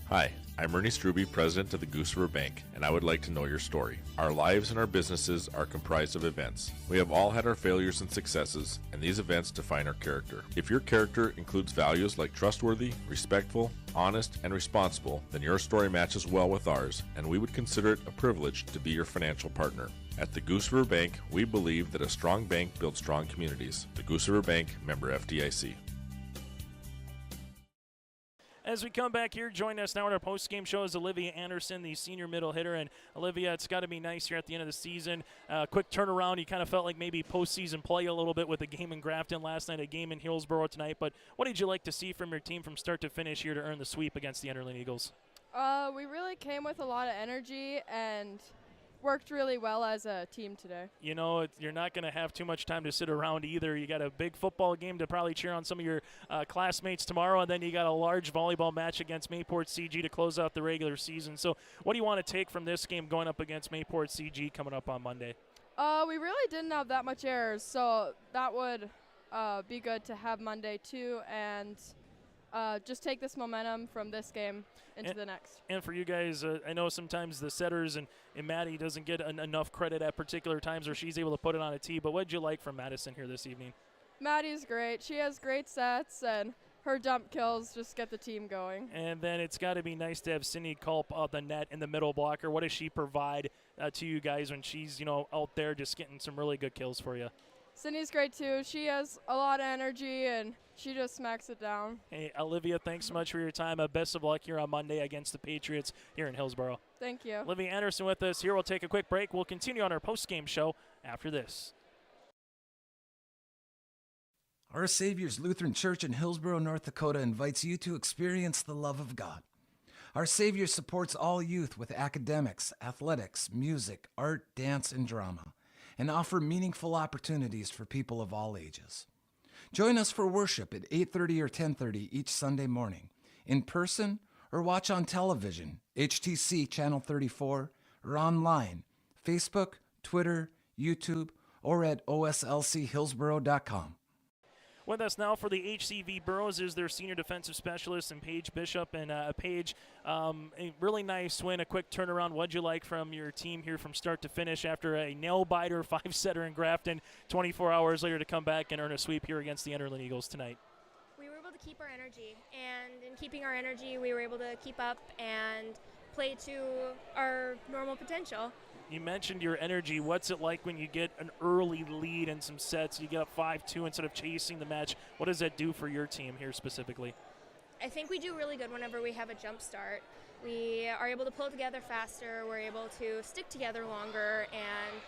Hi, I'm Ernie Struby, president of the Goose River Bank, and I would like to know your story. Our lives and our businesses are comprised of events. We have all had our failures and successes, and these events define our character. If your character includes values like trustworthy, respectful, honest, and responsible, then your story matches well with ours, and we would consider it a privilege to be your financial partner. At the Goose River Bank, we believe that a strong bank builds strong communities. The Goose River Bank, member FDIC. As we come back here, join us now on our post-game show is Olivia Anderson, the senior middle hitter. And Olivia, it's got to be nice here at the end of the season. Quick turnaround. You kind of felt like maybe postseason play a little bit with a game in Grafton last night, a game in Hillsboro tonight. But what did you like to see from your team from start to finish here to earn the sweep against the Enderlin Eagles? We really came with a lot of energy and worked really well as a team today. You know, you're not going to have too much time to sit around either. You got a big football game to probably cheer on some of your classmates tomorrow, and then you got a large volleyball match against Mayport CG to close out the regular season. So what do you want to take from this game going up against Mayport CG coming up on Monday? We really didn't have that much errors, so that would be good to have Monday too, and just take this momentum from this game into the next. And for you guys, I know sometimes the setters and Maddie doesn't get enough credit at particular times where she's able to put it on a tee, but what did you like from Madison here this evening? Maddie's great. She has great sets, and her dump kills just get the team going. And then it's got to be nice to have Cindy Culp out the net in the middle blocker. What does she provide to you guys when she's, out there just getting some really good kills for you? Cindy's great too. She has a lot of energy, and she just smacks it down. Hey, Olivia, thanks so much for your time. Best of luck here on Monday against the Patriots here in Hillsboro. Thank you. Olivia Anderson with us here. We'll take a quick break. We'll continue on our post-game show after this. Our Savior's Lutheran Church in Hillsboro, North Dakota invites you to experience the love of God. Our Savior supports all youth with academics, athletics, music, art, dance, and drama, and offer meaningful opportunities for people of all ages. Join us for worship at 8:30 or 10:30 each Sunday morning, in person or watch on television, HTC Channel 34, or online, Facebook, Twitter, YouTube, or at oslchillsboro.com. With us now for the HCV Burrows is their senior defensive specialist and Paige Bishop. And Paige, a really nice win, a quick turnaround. What'd you like from your team here from start to finish after a nail-biter 5-setter in Grafton, 24 hours later to come back and earn a sweep here against the Enderlin Eagles tonight? We were able to keep our energy, and in keeping our energy, we were able to keep up and play to our normal potential. You mentioned your energy. What's it like when you get an early lead in some sets? You get up 5-2 instead of chasing the match. What does that do for your team here specifically? I think we do really good whenever we have a jump start. We are able to pull together faster. We're able to stick together longer. And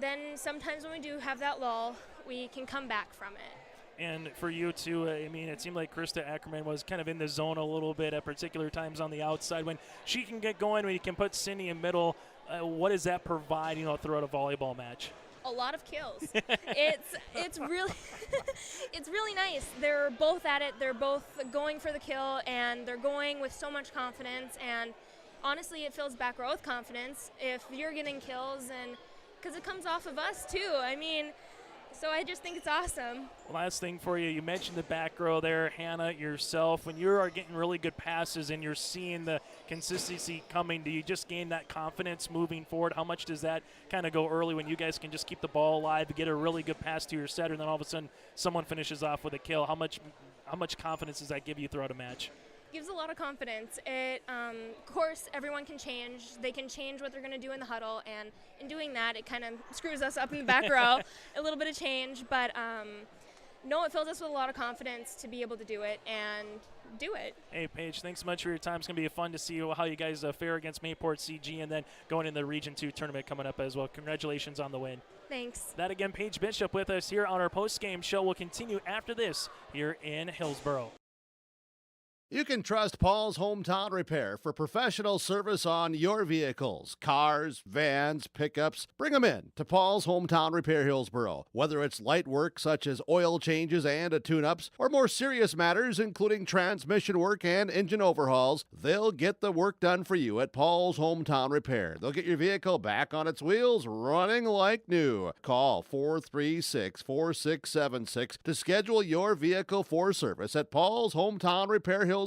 then sometimes when we do have that lull, we can come back from it. And for you too, it seemed like Krista Ackerman was kind of in the zone a little bit at particular times on the outside. When she can get going, when you can put Cindy in middle, what does that provide, throughout a volleyball match? A lot of kills. It's really it's really nice. They're both at it. They're both going for the kill, and they're going with so much confidence. And honestly, it fills back row with confidence if you're getting kills, and because it comes off of us too. So I just think it's awesome. Last thing for you, you mentioned the back row there, Hannah, yourself. When you are getting really good passes and you're seeing the consistency coming, do you just gain that confidence moving forward? How much does that kind of go early when you guys can just keep the ball alive, get a really good pass to your setter, and then all of a sudden someone finishes off with a kill? How much confidence does that give you throughout a match? Gives a lot of confidence. Of course, everyone can change. They can change what they're going to do in the huddle, and in doing that, it kind of screws us up in the back row. A little bit of change, but no, it fills us with a lot of confidence to be able to do it and do it. Hey, Paige, thanks so much for your time. It's going to be fun to see how you guys fare against Mayport CG and then going in the Region 2 tournament coming up as well. Congratulations on the win. Thanks. That again, Paige Bishop with us here on our post-game show. We'll continue after this here in Hillsboro. You can trust Paul's Hometown Repair for professional service on your vehicles, cars, vans, pickups. Bring them in to Paul's Hometown Repair Hillsboro. Whether it's light work such as oil changes and tune-ups, or more serious matters including transmission work and engine overhauls, they'll get the work done for you at Paul's Hometown Repair. They'll get your vehicle back on its wheels, running like new. Call 436-4676 to schedule your vehicle for service at Paul's Hometown Repair Hillsboro.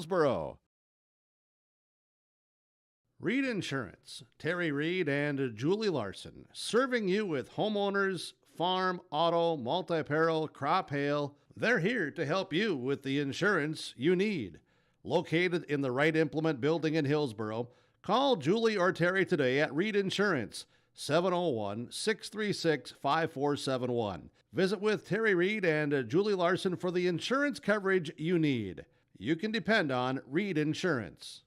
Reed Insurance, Terry Reed and Julie Larson, serving you with homeowners, farm, auto, multi-peril, crop hail. They're here to help you with the insurance you need. Located in the Wright Implement Building in Hillsboro, call Julie or Terry today at Reed Insurance, 701-636-5471. Visit with Terry Reed and Julie Larson for the insurance coverage you need. you can depend on Reed Insurance.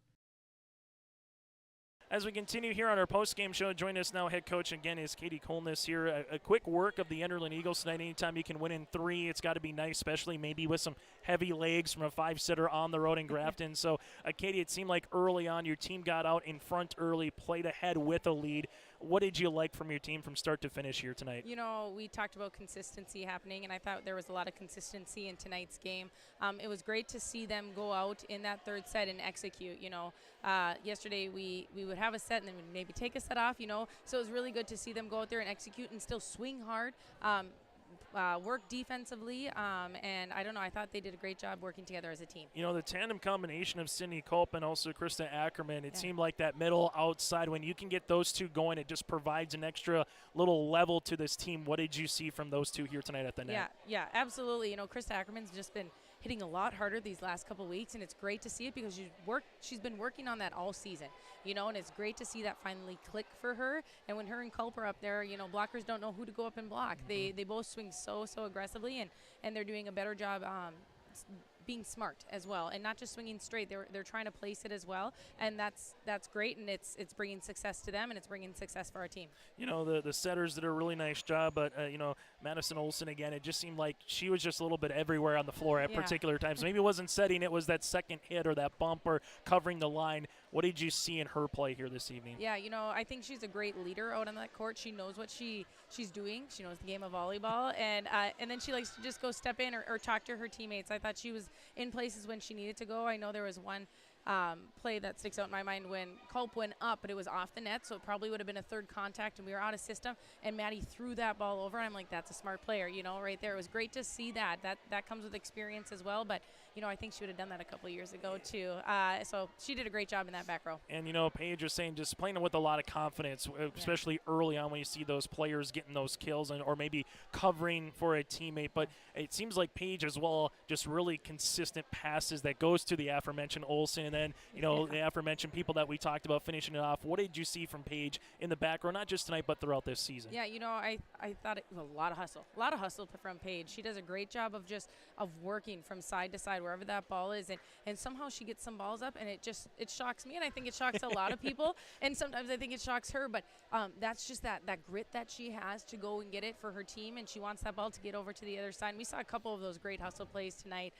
As we continue here on our post-game show, join us now, head coach again is Katie Kolness here. A quick work of the Enderlin Eagles tonight. Anytime you can win in 3, it's got to be nice, especially maybe with some heavy legs from a 5-setter on the road in Grafton. So, Katie, it seemed like early on your team got out in front early, played ahead with a lead. What did you like from your team from start to finish here tonight? You know, we talked about consistency happening, and I thought there was a lot of consistency in tonight's game. It was great to see them go out in that third set and execute. You know, yesterday we would have a set and then we'd maybe take a set off, you know. So it was really good to see them go out there and execute and still swing hard. Work defensively, and I don't know, I thought they did a great job working together as a team. You know, the tandem combination of Sydney Culp and also Krista Ackerman, it seemed like that middle outside, when you can get those two going, it just provides an extra little level to this team. What did you see from those two here tonight at the net? Yeah, absolutely. You know, Krista Ackerman's just been hitting a lot harder these last couple weeks, and it's great to see it because she's been working on that all season, you know, and it's great to see that finally click for her. And when her and Culp are up there, you know, blockers don't know who to go up and block. They both swing so aggressively, and they're doing a better job being smart as well, and not just swinging straight. They're trying to place it as well, and that's great, and it's bringing success to them, and it's bringing success for our team. You know, the setters did a really nice job, but you know, Madison Olson again, it just seemed like she was just a little bit everywhere on the floor at particular times. Maybe it wasn't setting, it was that second hit or that bump or covering the line. What did you see in her play here this evening? Yeah, you know, I think she's a great leader out on that court. She knows what she's doing. She knows the game of volleyball, and then she likes to just go step in or talk to her teammates. I thought she was in places when she needed to go. I know there was one play that sticks out in my mind when Culp went up, but it was off the net, so it probably would have been a third contact, and we were out of system, and Maddie threw that ball over, and I'm like, that's a smart player, you know, right there. It was great to see that. That comes with experience as well, but, you know, I think she would have done that a couple of years ago, too. So she did a great job in that back row. And, you know, Paige was saying just playing with a lot of confidence, especially early on when you see those players getting those kills or maybe covering for a teammate. But it seems like Paige as well, just really consistent passes that goes to the aforementioned Olsen, and then, you know, the aforementioned people that we talked about finishing it off. What did you see from Paige in the back row, not just tonight, but throughout this season? Yeah, you know, I thought it was a lot of hustle from Paige. She does a great job of working from side to side wherever that ball is, and somehow she gets some balls up, and it shocks me, and I think it shocks a lot of people, and sometimes I think it shocks her, but that's just that grit that she has to go and get it for her team, and she wants that ball to get over to the other side. And we saw a couple of those great hustle plays tonight.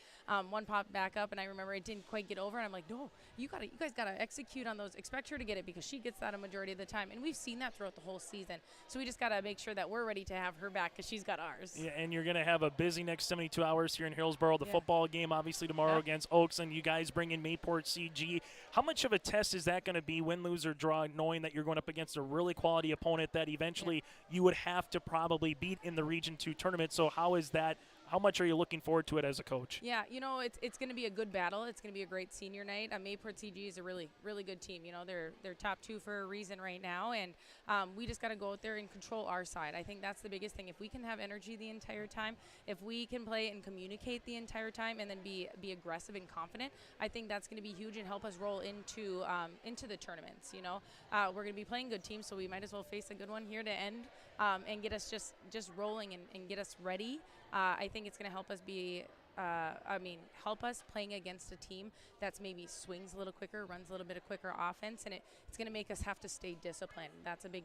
One popped back up, and I remember it didn't quite get over, and I'm like, no, you guys gotta execute on those. Expect her to get it because she gets that a majority of the time, and we've seen that throughout the whole season. So we just gotta make sure that we're ready to have her back because she's got ours. Yeah, and you're gonna have a busy next 72 hours here in Hillsboro. The football game obviously tomorrow against Oaks, and you guys bring in Mayport CG. How much of a test is that going to be, win, lose, or draw, knowing that you're going up against a really quality opponent that eventually you would have to probably beat in the Region 2 tournament? So how much are you looking forward to it as a coach? Yeah, you know, it's going to be a good battle. It's going to be a great senior night. Mayport CG is a really, really good team. You know, they're top 2 for a reason right now, and we just got to go out there and control our side. I think that's the biggest thing. If we can have energy the entire time, if we can play and communicate the entire time, and then be aggressive and confident, I think that's going to be huge and help us roll into the tournaments. You know, we're going to be playing good teams, so we might as well face a good one here to end and get us just rolling and get us ready. I think it's going to help us help us playing against a team that's maybe swings a little quicker, runs a little bit of quicker offense, and it's going to make us have to stay disciplined. That's a big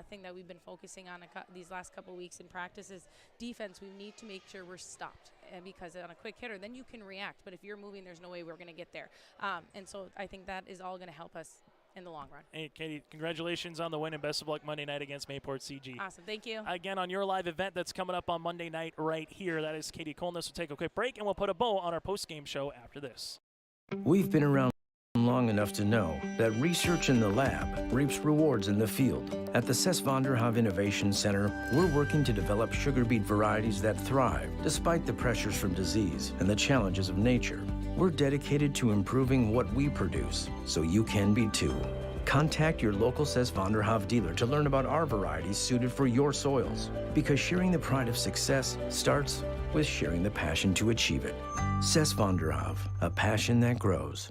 thing that we've been focusing on these last couple of weeks in practice is defense. We need to make sure we're stopped, because on a quick hitter, then you can react. But if you're moving, there's no way we're going to get there. And so I think that is all going to help us in the long run. Hey, Katie, congratulations on the win and best of luck Monday night against Mayport CG. Awesome. Thank you. Again, on your live event that's coming up on Monday night right here. That is Katie Kolness. We'll take a quick break, and we'll put a bow on our post-game show after this. We've been around long enough to know that research in the lab reaps rewards in the field. At the Cess van der Haaf Innovation Center, we're working to develop sugar beet varieties that thrive despite the pressures from disease and the challenges of nature. We're dedicated to improving what we produce, so you can be too. Contact your local Cess van der Haaf dealer to learn about our varieties suited for your soils. Because sharing the pride of success starts with sharing the passion to achieve it. Cess van der Haaf, a passion that grows.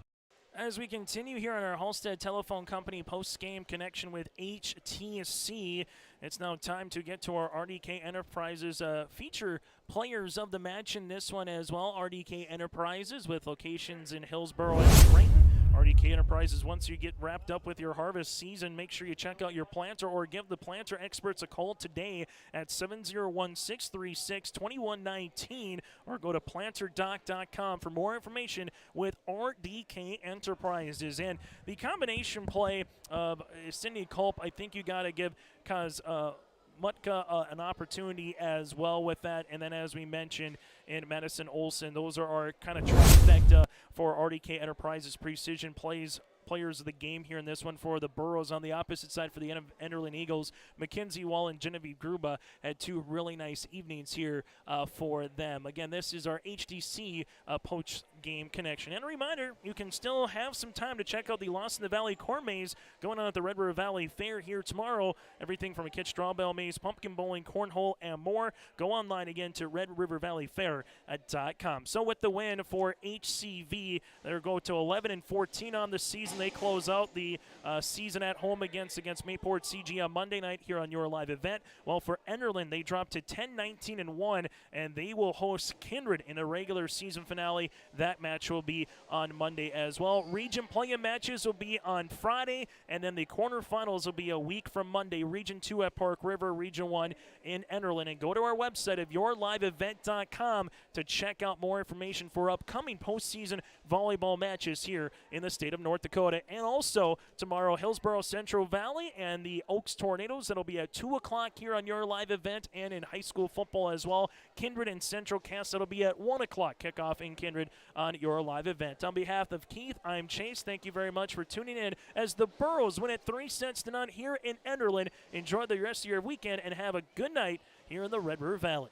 As we continue here on our Halstead Telephone Company post-game connection with HTC, it's now time to get to our RDK Enterprises feature players of the match in this one as well. RDK Enterprises with locations in Hillsboro and Creighton. RDK Enterprises, once you get wrapped up with your harvest season, make sure you check out your planter or give the planter experts a call today at 701-636-2119 or go to planterdoc.com for more information with RDK Enterprises. And the combination play of Cindy Culp, I think you got to give Mutka an opportunity as well with that. And then as we mentioned, in Madison Olson, those are our kind of trifecta for RDK Enterprises precision players of the game here in this one. For the Burros on the opposite side for the Enderlin Eagles, Mackenzie Wall and Genevieve Gruba had two really nice evenings here for them. Again, this is our HDC post-game connection. And a reminder, you can still have some time to check out the Lost in the Valley Corn Maze going on at the Red River Valley Fair here tomorrow. Everything from a kid straw bale maze, pumpkin bowling, cornhole, and more. Go online again to redrivervalleyfair.com. So with the win for HCV, they'll go to 11-14 on the season. They close out the season at home against Mayport CG on Monday night here on your live event. Well, for Enderlin, they dropped to 10-19-1, and they will host Kindred in a regular season finale. That match will be on Monday as well. Region play-in matches will be on Friday, and then the quarterfinals will be a week from Monday. Region 2 at Park River, Region 1 in Enderlin. And go to our website of yourliveevent.com to check out more information for upcoming postseason volleyball matches here in the state of North Dakota. And also tomorrow, Hillsboro-Central Valley and the Oaks Tornadoes. That'll be at 2 o'clock here on your live event, and in high school football as well. Kindred and Central Cass, that'll be at 1 o'clock kickoff in Kindred on your live event. On behalf of Keith, I'm Chase. Thank you very much for tuning in as the Burros win it 3-0 here in Enderlin. Enjoy the rest of your weekend and have a good night here in the Red River Valley.